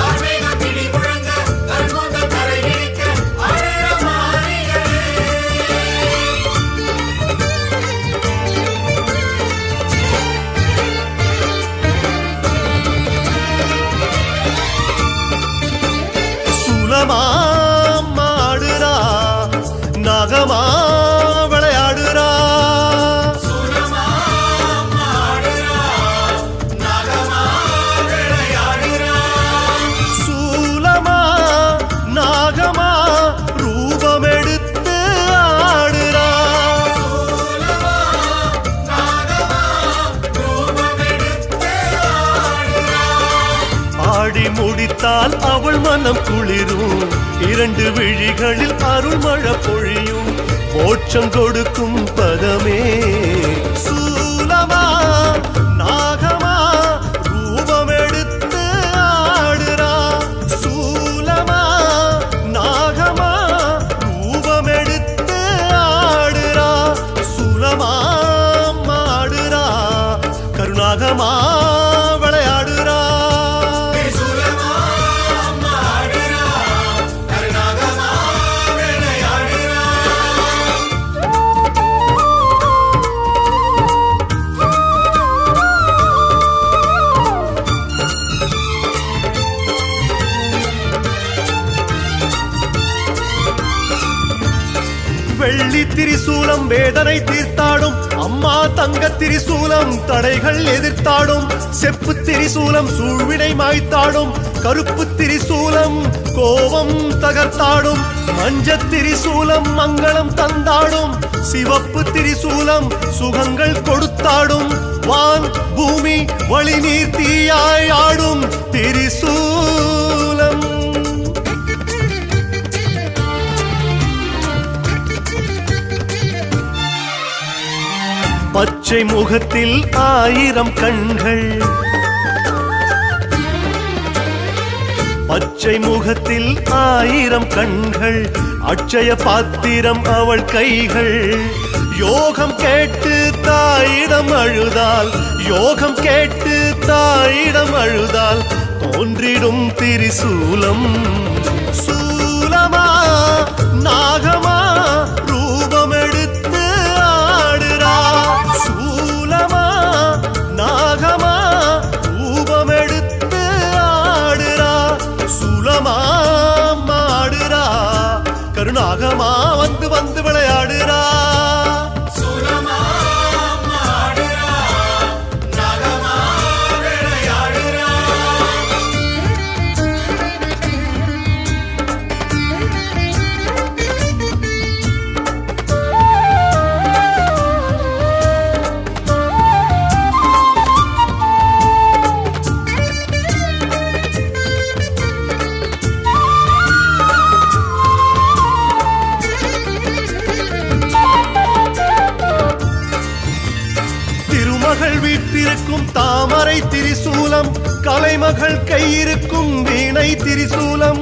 ஆர்மேக பிடி முழங்க கருங்கோந்த கரை இடிக்க அழற மாறிகளே சுலமா மாடுறா நகமா விளையாடுறா சுரமா மாடுறா நகமா விளையாடுறா சூலமா நாகமா ரூபமெடுத்து ஆடுறா சூலமா நாகமா ரூபமெடுத்து ஆடுறா ஆடி முடித்தால் அவள் மனம் குளிரும் இரண்டு விழிகளில் அருள்மழை பொழியும் மோட்சம் கொடுக்கும் பதமே சூலமா நாகமா ரூபமெடுத்து ஆடுறா சூலமா நாகமா ரூபமெடுத்து ஆடுறா சூலமா மாடுறா கருணாகமா விளையாடுறா சுரமா மாடுறா கருணாகமா விளையாடுறா வெள்ளி திரிசூலம் வேதனை தீர்த்தாடும் அம்மா தங்க திரிசூலம் தடைகள் எதிர்த்தாடும் செப்பு திரிசூலம் சூழ்வினை மாய்த்தாடும் கருப்பு திரிசூலம் கோபம் தகர்த்தாடும் மஞ்ச திரிசூலம் மங்களம் தந்தாடும் சிவப்பு திரிசூலம் சுகங்கள் கொடுத்தாடும் வான் பூமி வழி நீர் தீயாய் ஆடும் திரிசூலம் பச்சை முகத்தில் ஆயிரம் கண்கள் பச்சை முகத்தில் ஆயிரம் கண்கள் அட்சய பாத்திரம் அவள் கைகள் யோகம் கேட்டு தாயிடம் அழுதால் யோகம் கேட்டு தாயிடம் அழுதால் தோன்றிடும் திரிசூலம் சூலமா நாகமா ரூபமெடுத்து ஆடுறா சூலமா நாகமா ரூபமெடுத்து ஆடுறா சூலமா மாடுறா கருணாகமா கையிருக்கும் தாமரை திரிசூலம், கலைமகள் கையிருக்கும் வீணை திரிசூலம்,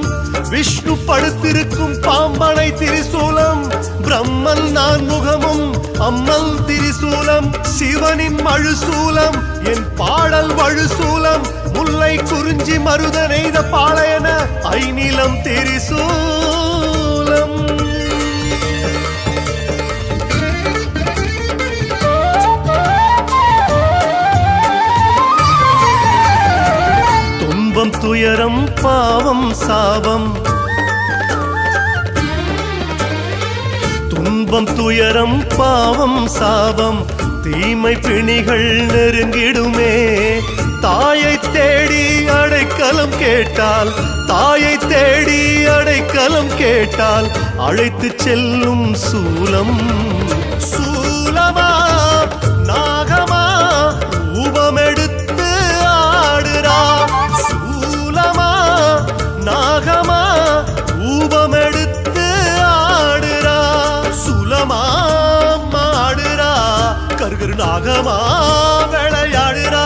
விஷ்ணு படுத்திருக்கும் பாம்பனை திரிசூலம், பிரம்மன் நான் முகமும் அம்மல் திரிசூலம், சிவனின் மழுசூலம் என் பாடல் வழுசூலம், முல்லை குறிஞ்சி மருத நெய்த பாளையன ஐநிலம் திரிசூலம். துன்பம் துயரம் பாவம் சாபம், துன்பம் துயரம் பாவம் சாபம், தீமை பிணிகள் நெருங்கிடுமே. தாயை தேடி அடைக்கலம் கேட்டால், தாயை தேடி அடைக்கலம் கேட்டால் அழைத்து செல்லும் சூலம். சூலமா நாகமா ரூபமெடுத்து ஆடுறா, சூலமா நாகமா ரூபமெடுத்து ஆடுறா, சுலமா ஆடுறா கருகரு நாகமா விளையாடுறா.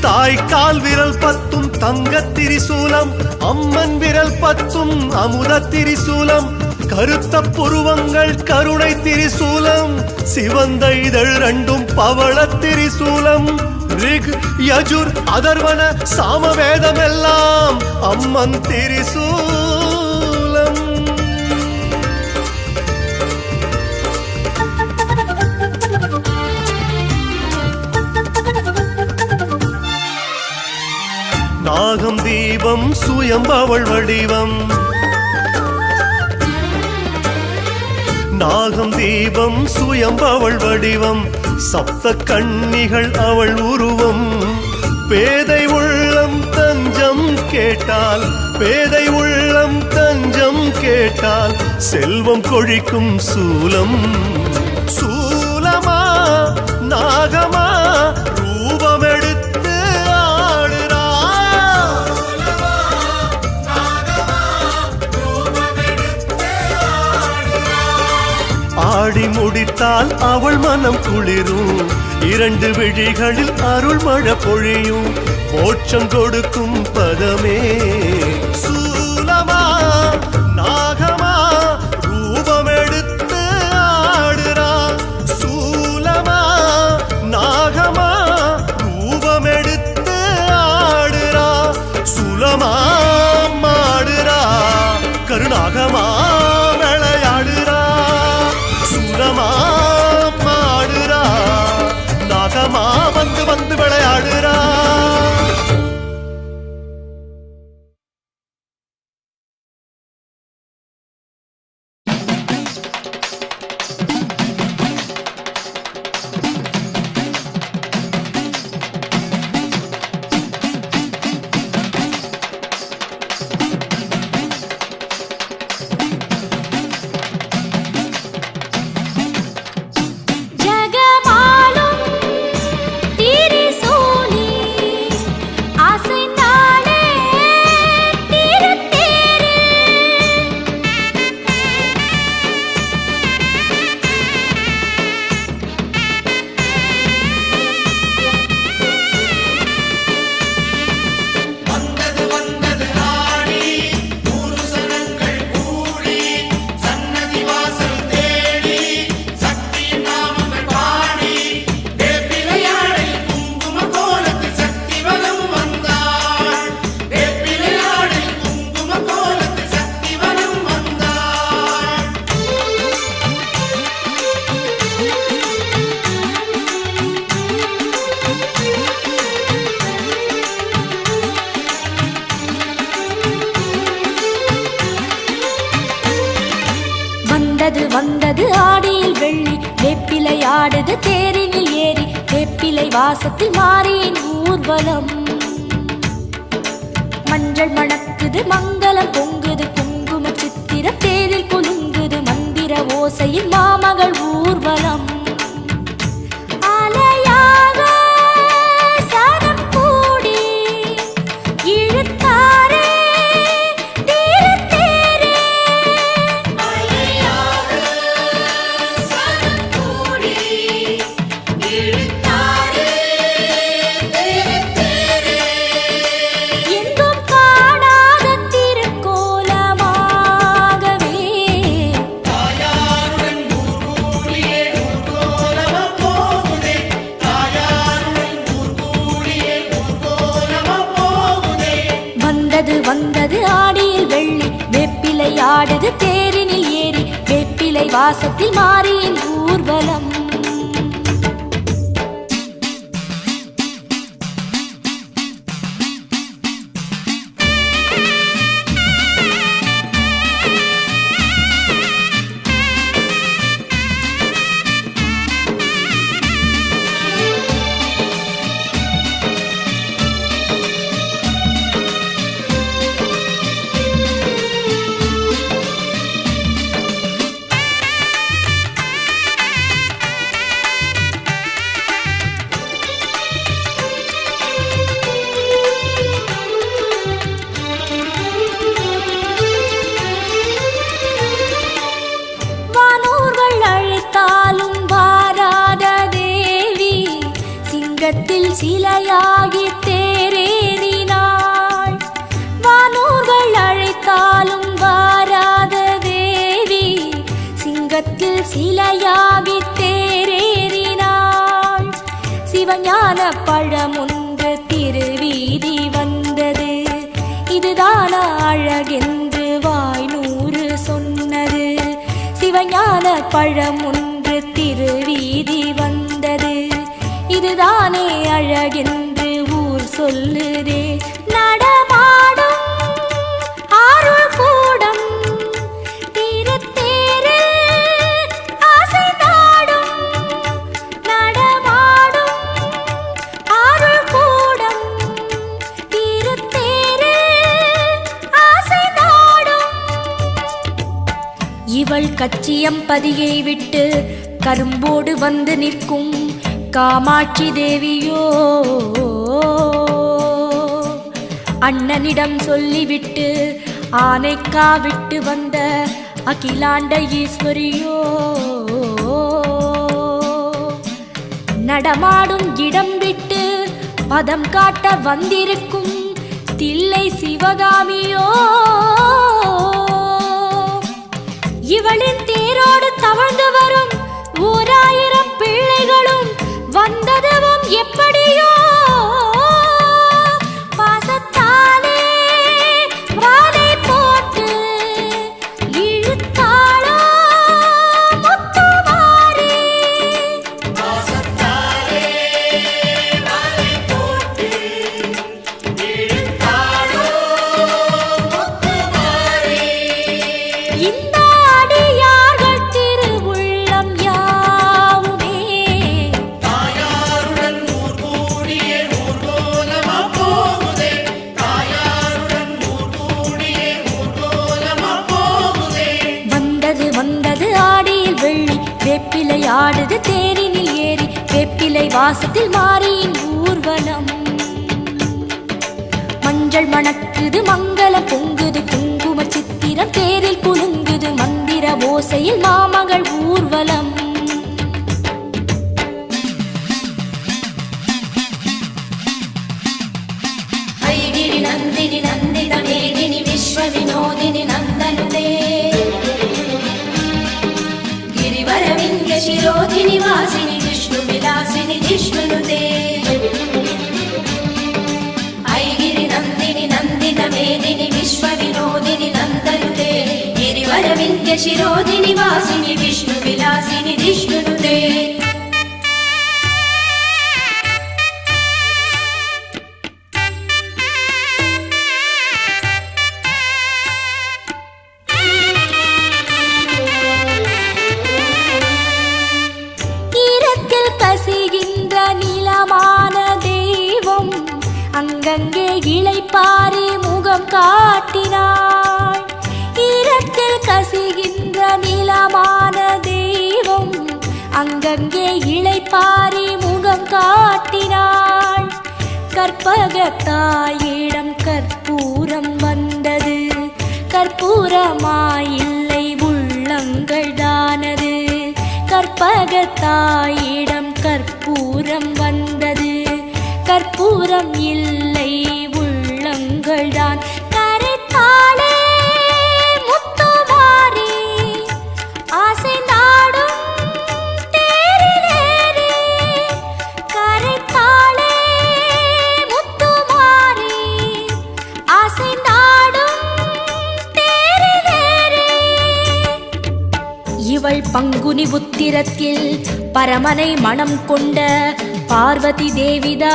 தாய்க்கால் விரல் பத்தும் தங்க திரிசூலம், அம்மன் விரல் பத்தும் அமுத திரிசூலம், கருத்த புருவங்கள் கருணை திரிசூலம், சிவந்த இதழ் ரெண்டும் பவள திரிசூலம், ரிக் யஜுர் அதர்வன சாமவேதம் எல்லாம் அம்மன் திரிசூலம். நாகம் தீபம் சுயம்பவள் வடிவம், நாகம் தீபம் சுயம்பவள் வடிவம், சப்த கன்னிகள் அவள் உருவம், பேதை உள்ளம் தஞ்சம் கேட்டால், பேதை உள்ளம் தஞ்சம் கேட்டால் செல்வம் கொழிக்கும் சூலம். சூலமா நாகமா ரூபமெடுத்து ஆடுறா, ஆடி முடித்தால் அவள் மனம் குளிரும், இரண்டு விழிகளில் அருள் மழை பொழியும், மோட்சம் கொடுக்கும் பதமே. சூலமா நாகமா ரூபமெடுத்து ஆடுறா, சூலமா நாகமா ரூபமெடுத்து ஆடுறா, சுலமா மாடுறா கருணாகமா விளையாடுறா, சுலமா மாடுறா நாகமா வந்து வந்து விளையாடுறா. ஜகமாலும் திரிசூலி ஆசைந்தாளே திருத்தேரில், வந்தது வந்தது ஆடி நூறு சனங்கள் கூடி சன்னதி வாசல் தேடி சக்தியின் நாமங்கள் பாடி வேப்பிலையாடை குங்கும கோலத்தில் சக்தி வலம் வந்தாள், வேப்பிலையாடை குங்கும கோலத்தில் சக்தி வலம் வந்தாள். வந்தது வந்தது ஆடியில் வெள்ளி, வேப்பிலை ஆடுது தேரினில் ஏறி, வேப்பிலை வாசத்தில் மாறியின் ஊர்வலம், மஞ்சள் மணக்குது மங்களம் பொங்குது, குங்கும சித்திர தேரில் குலுங்குது, மஞ்சள் ஓசையில் மாமகள் ஊர்வலம் அலையாக சனம் கூடி இழுத்தாரே தீரத்தேரே அலையாக சனம் கூடி இழுத்தாரே தீரத்தேரே எங்கும் காணாத திருக்கோலமாகவே தாயாருடன் ஊர்கூடியே ஊர்கோலமா போகுதே தாயாருடன் ஊர்கூடியே ஊர்கோலமா போகுதே வந்தது வந்தது ஆடியில் வெள்ளி வேப்பிலை ஆடுது தேரினில் ஏறி வேப்பிலை வாசத்தில் மாறியின் ஊர்வலம் வானூர்கள் அழைத்தாலும் வாராத தேவி சிங்கத்தில் சிலையாகி தேரேறினாள் வானூர்கள் அழைத்தாலும் வாராத தேவி சிங்கத்தில் சிலையாகி தேரேறினாள் சிவஞான பழமொன்று திருவீதி வந்தது இதுதான அழகென்று வாய் நூறு சொன்னது சிவஞான பழம் ஒன்று திருவீதி வந்தது இதுதானே அழகென்று ஊர் சொல்லுதே நடமாடும் ஆருள் கூடம் திருத்தேரில் ஆசை நாடும் நடமாடும் ஆருள் கூடம் திருத்தேரில் ஆசை நாடும் இவள் கச்சியம்பதியை விட்டு கரும்போடு வந்து நிற்கும் காமாட்சி தேவியோ அண்ணனிடம் சொல்லிவிட்டு ஆனைக்கா விட்டு வந்த அகிலாண்ட ஈஸ்வரியோ நடமாடும் இடம் விட்டு பதம் காட்ட வந்திருக்கும் தில்லை சிவகாமியோ இவளின் தேரோடு தவழ்ந்து வரும் 1000 பிள்ளைகளும் வந்ததுவும் எப்படியோ பாசத்தாலே வாலை போட்டு இழுத்தாளோ முத்துமாரி பாசத்தாலே வாலை போட்டு இழுத்தாளோ முத்துமாரி இந்த அடியார்கள் திருவுள்ளம் யாவுமே தாயாருடன் ஊர்கூடியே ஊர்கோலமா போகுதே தாயாருடன் ஊர்கூடியே ஊர்கோலமா போகுதே வந்தது வந்தது ஆடியில் வெள்ளி வேப்பிலை ஆடுது தேரினில் ஏறி வேப்பிலை வாசத்தில் மாறியின் ஊர்வலம் மஞ்சள் மணக்குது மங்களம் பொங்குது குங்கும சித்திரம் தேரில் குலுங்குது மந்திர ஓசையில் மாமகள் ஊர்வலம் ऐगिरि नन्दिनि नन्दित मेदिनि विश्वविनोदिनि नन्दनुते गिरिवरविन्द्य शिरोधिनि वासिनि विष्णुविलासिनि जिष्णुनुते ऐगिरि नन्दिनि नन्दित मेदिनि विश्वविनोदिनि नन्दनुते गिरिवरविन्द्य शिरोधिनि वासिनि विष्णुविलासिनि जिष्णुनुते ஈரத்தில் கசிகின்ற நிலமான தெய்வம் அங்கங்கே இளைப்பாரி முகம் காட்டினாள் ஈரத்தில் கசிகின்ற நிலமான அங்கங்கே இளைப்பாரி முகம் காட்டினாள். கற்பகத்தாயிடம் கற்பூரம் வந்தது, கற்பூரமாயில்லை உள்ளங்கள் தானது. கற்பகத்தாயிடம் கற்பூரம் வந்தது, கற்பூரம் இல்லை உள்ளங்கள் தான். கரைத்தாளே முத்துமாரி ஆசை நாடும் தேரிலேறி. கரைத்தாளே முத்துமாரி ஆசை நாடும் தேரிலேறி. இவள் பங்குனி உத்திரத்தில் பரமனை மனம் கொண்ட பார்வதி தேவிதான்.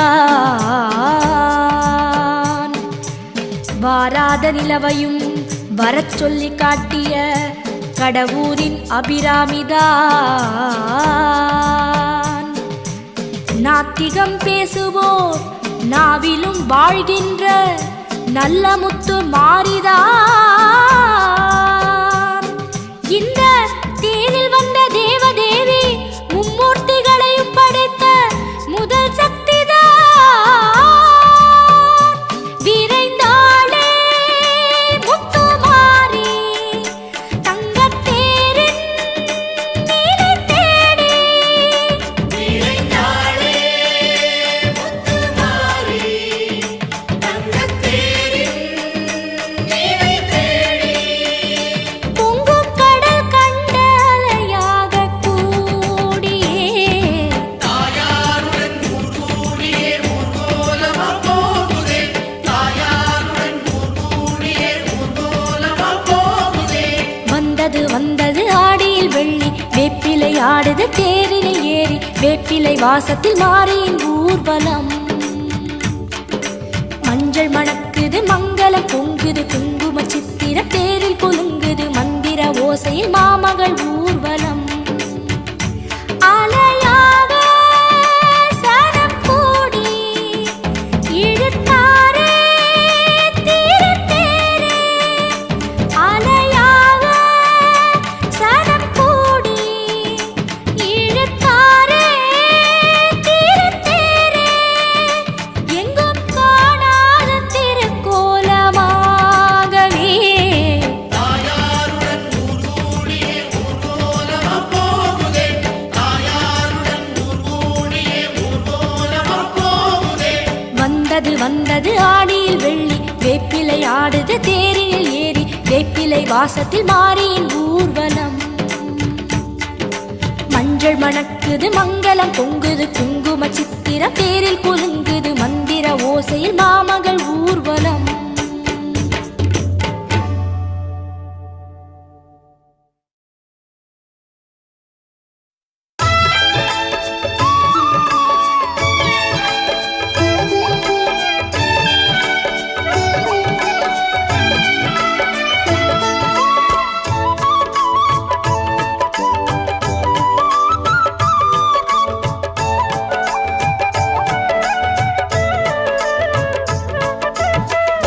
வாராத நிலவையும் வரச் சொல்லி காட்டிய கடவுரின் அபிராமிதான். நாத்திகம் பேசுவோர் நாவிலும் வாழ்கின்ற நல்ல முத்து மாறிதான். இந்த தேரில் வந்த தேவதேவி மும்மூர்த்திகளையும் படைத்த முதல் சக்திதான். விரைந்தாளே முத்துமாரி தங்கத்தேரின் நீலை தேடி. விரைந்தாளே முத்துமாரி தங்கத்தேரின் நீலை தேடி. பொங்கும் கடல் கண்ட அலையாக கூடியே தாயாருடன் ஊர்கூடியே ஊர்கோலமா போகுதே. தாயாருடன் ஊர்கூடியே ஊர்கோலமா போகுதே. வந்தது வந்தது ஆடியில் வெள்ளி, வேப்பிலை ஆடுது தேரினில் ஏறி. வேப்பிலை வாசத்தில் மாறியின் ஊர்வலம். மஞ்சள் மணக்குது மங்களம் பொங்குது குங்கும சித்திரம் தேரில் குலுங்குது மந்திர ஓசையில் மாமகள் ஊர்வலம். அலையாக சனம் கூடி இழுத்தாரே தீரத்தேரே. அலையாக சனம் கூடி இழுத்தாரே தீரத்தேரே. எங்கும் காணாத திருக்கோலமாகவே தாயாருடன் ஊர்கூடியே ஊர்கோலமா போகுதே. தாயாருடன் ஊர்கூடியே ஊர்கோலமா போகுதே. வந்தது வந்தது ஆடியில் வெள்ளி, வேப்பிலை ஆடுது தேரினில் ஏறி. வேப்பிலை வாசத்தில் மாறியின் ஊர்வலம். மஞ்சள் மணக்குது மங்களம் பொங்குது குங்கும சித்திரம் தேரில் குலுங்குது மந்திர ஓசையில் மாமகள் ஊர்வலம்.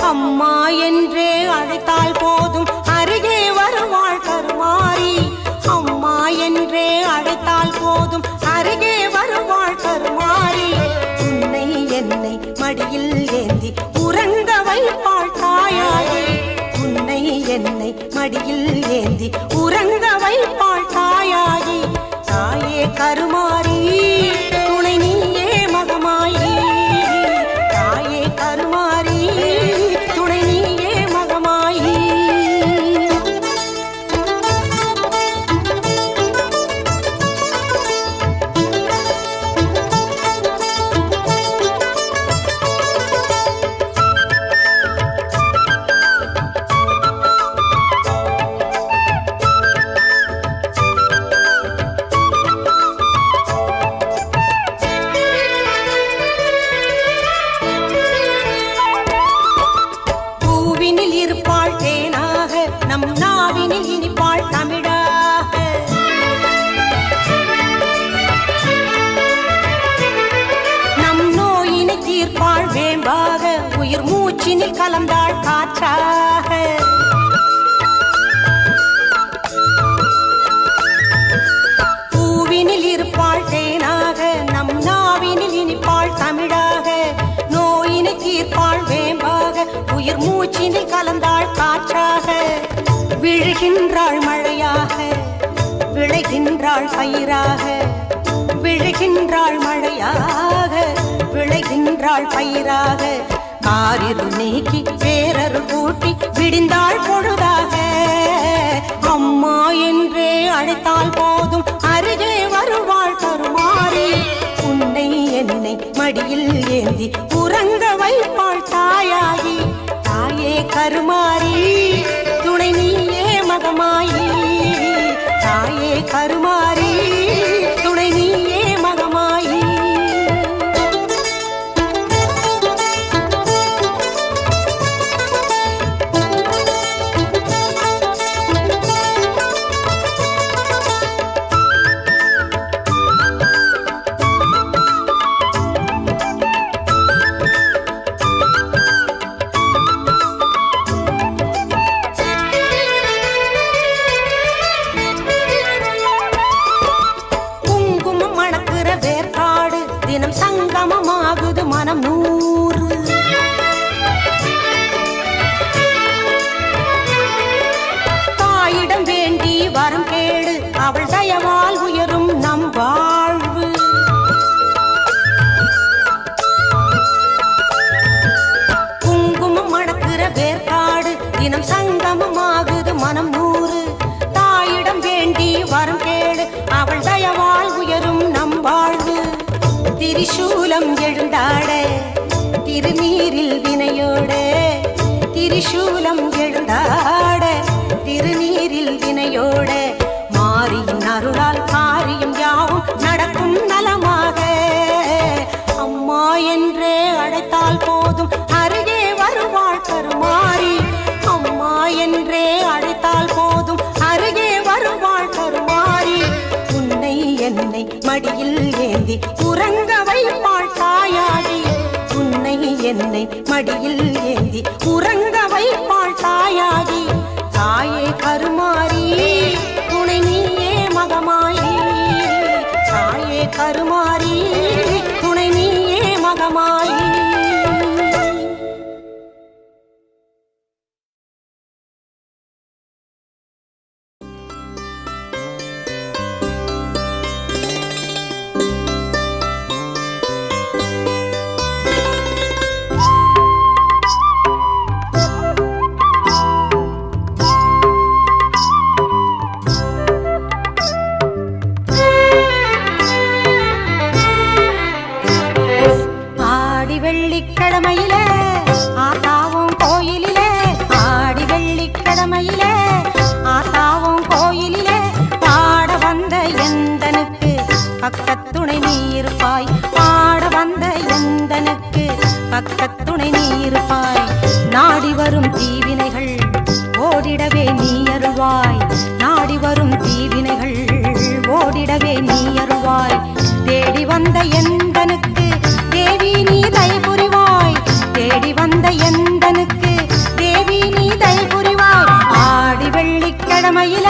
அம்மா என்றே அழைத்தால் போதும் அருகே வருவாள் கருமாரி. அம்மா என்றே அழைத்தால் போதும் அருகே வருவாள் கருமாரி. உன்னை என்னை மடியில் ஏந்தி உறங்க வைப்பாள் தாயாகி. உன்னை என்னை மடியில் ஏந்தி உறங்க வைப்பாள் தாயாகி. தாயே கருமாரி துணை நீயே மகமாயி. தாயே கருமாரி துணை நீயே மகமாயி. பூவினில் இருப்பாள் தேனாக, நம் நாவினில் இனிப்பாள் தமிழாக. நம் நோயினை தீர்ப்பாள் வேம்பாக, உயிர் மூச்சினில் கலந்தாள் காற்றாக. பூவினில் இருப்பாள் விழுகின்றாள் மழையாக விளைகின்றாள் பயிராக விழுகின்றாள் மழையாக விளைகின்றாள் பயிராக காரிரு நீக்கி பேரருள் கூட்டி விடிந்தாள் பொழுதாக அம்மா என்றே அழைத்தால் போதும் அருகே வருவாள் கருமாறி உன்னை என்னை மடியில் ஏந்தி உறங்க வைப்பாள் தாயாகி தாயே கருமாறி துணை நீயே மகமாயி தாயே கருமாறி துணை நீயே மகமாயி தினம் சங்கமமாகுது மனம் நூறு தாயிடம் வேண்டி வரம் கேடு அவள் தயவால் உயரும் நம் வாழ்வு குங்குமம் மணக்கிற வேர்க்காடு தினம் சங்கமமாகுது மனம் நூறு தாயிடம் வேண்டி வரம் கேடு அவள் தயவால் உயரும் நம் வாழ்வு திரிசூலம் எழுந்தாட திருநீரில் வினையோட திரிசூலம் எழுந்தாட திருநீரில் வினையோட மாரியின் அருளால் காரியம் யாவும் நடக்கும் நலமாக அம்மா என்றே அழைத்தால் போதும் அருகே வருவாள் கருமாறி அம்மா என்றே அழைத்தால் போதும் அருகே வருவாள் கருமாறி உன்னை என்னை மடியில் ஏந்தி உறங்க வைப்பாள் தாயாகி உன்னை என்னை மடியில் ஏந்தி உறங்க வைப்பாள் தாயாகி தாயே கருமாறி துணை நீயே மகமாயி தாயே கருமாறி துணை நீயே மகமாயி வெள்ளிக்கிழமையிலே ஆத்தாவும் கோயிலிலே ஆடி வெள்ளிக்கிழமையிலே ஆத்தாவும் கோயிலிலே பாட வந்த எந்தனுக்கு பக்கத்துணை நீ இருப்பாய் பாட வந்த எந்தனுக்கு பக்கத்துணை நீ இருப்பாய் நாடி வரும் தீவினைகள் ஓடிடவே நீ அருள்வாய் நாடி வரும் தீவினைகள் ஓடிடவே நீ அருள்வாய் தேடி வந்த எந்தனுக்கு தேவி நீ தயை புரிவாய் தேடி வந்த எந்தனுக்கு தேவி நீ தயை புரிவாய் ஆடி வெள்ளிக்கிழமையில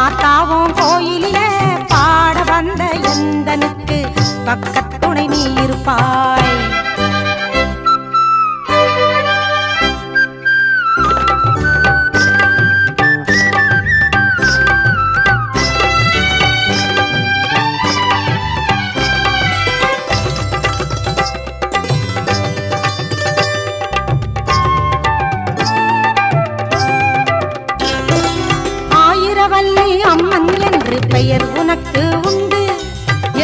ஆத்தாவும் கோயிலில பாட வந்த எந்தனுக்கு பக்கத்துணை நீ இருப்பாய் அம்மன் என்று பெயர் உனக்கு உண்டு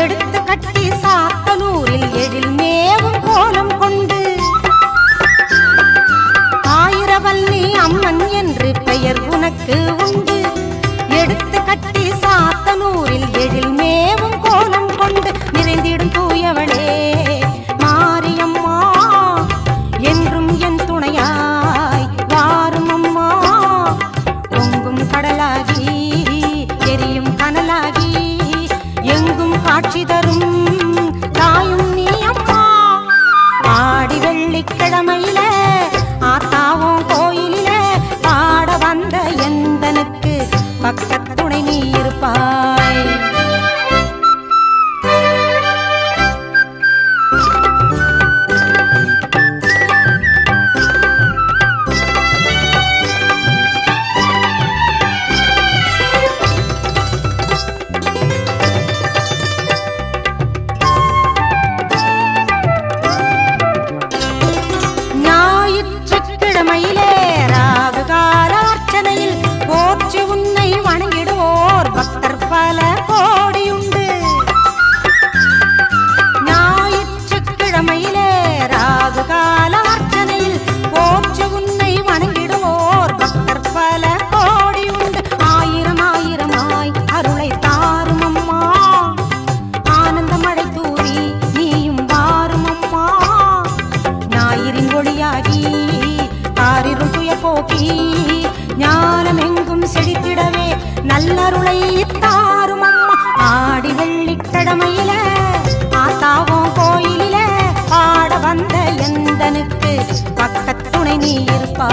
எடுத்து கட்டி சாத்தனூரில் எழில் மேவும் கோலம் கொண்டு ஆயிரவல்லி அம்மன் என்று பெயர் உனக்கு உண்டு எடுத்து கட்டி சாத்தனூரில் எழில் மேவும் கோலம் கொண்டு நிறைந்திடும் தூயவளே மாரியம்மா என்றும் என் துணையாய் வாரும் அம்மா பொங்கும் கடலாகி எரியும் கனலாகி எங்கும் காட்சி தரும் தாயும் நீ அம்மா ஆடி வெள்ளிக்கிழமையில ஆத்தாவும் கோயிலில பாட வந்த எந்தனுக்கு பக்கத்துணை நீ இருப்பாய் அருளை தாரும் அம்மா ஆடி வெள்ளிக்கிழமையில ஆத்தாவும் கோயிலில பாட வந்த எந்தனுக்கு பக்கத்துணை நீ இருப்பா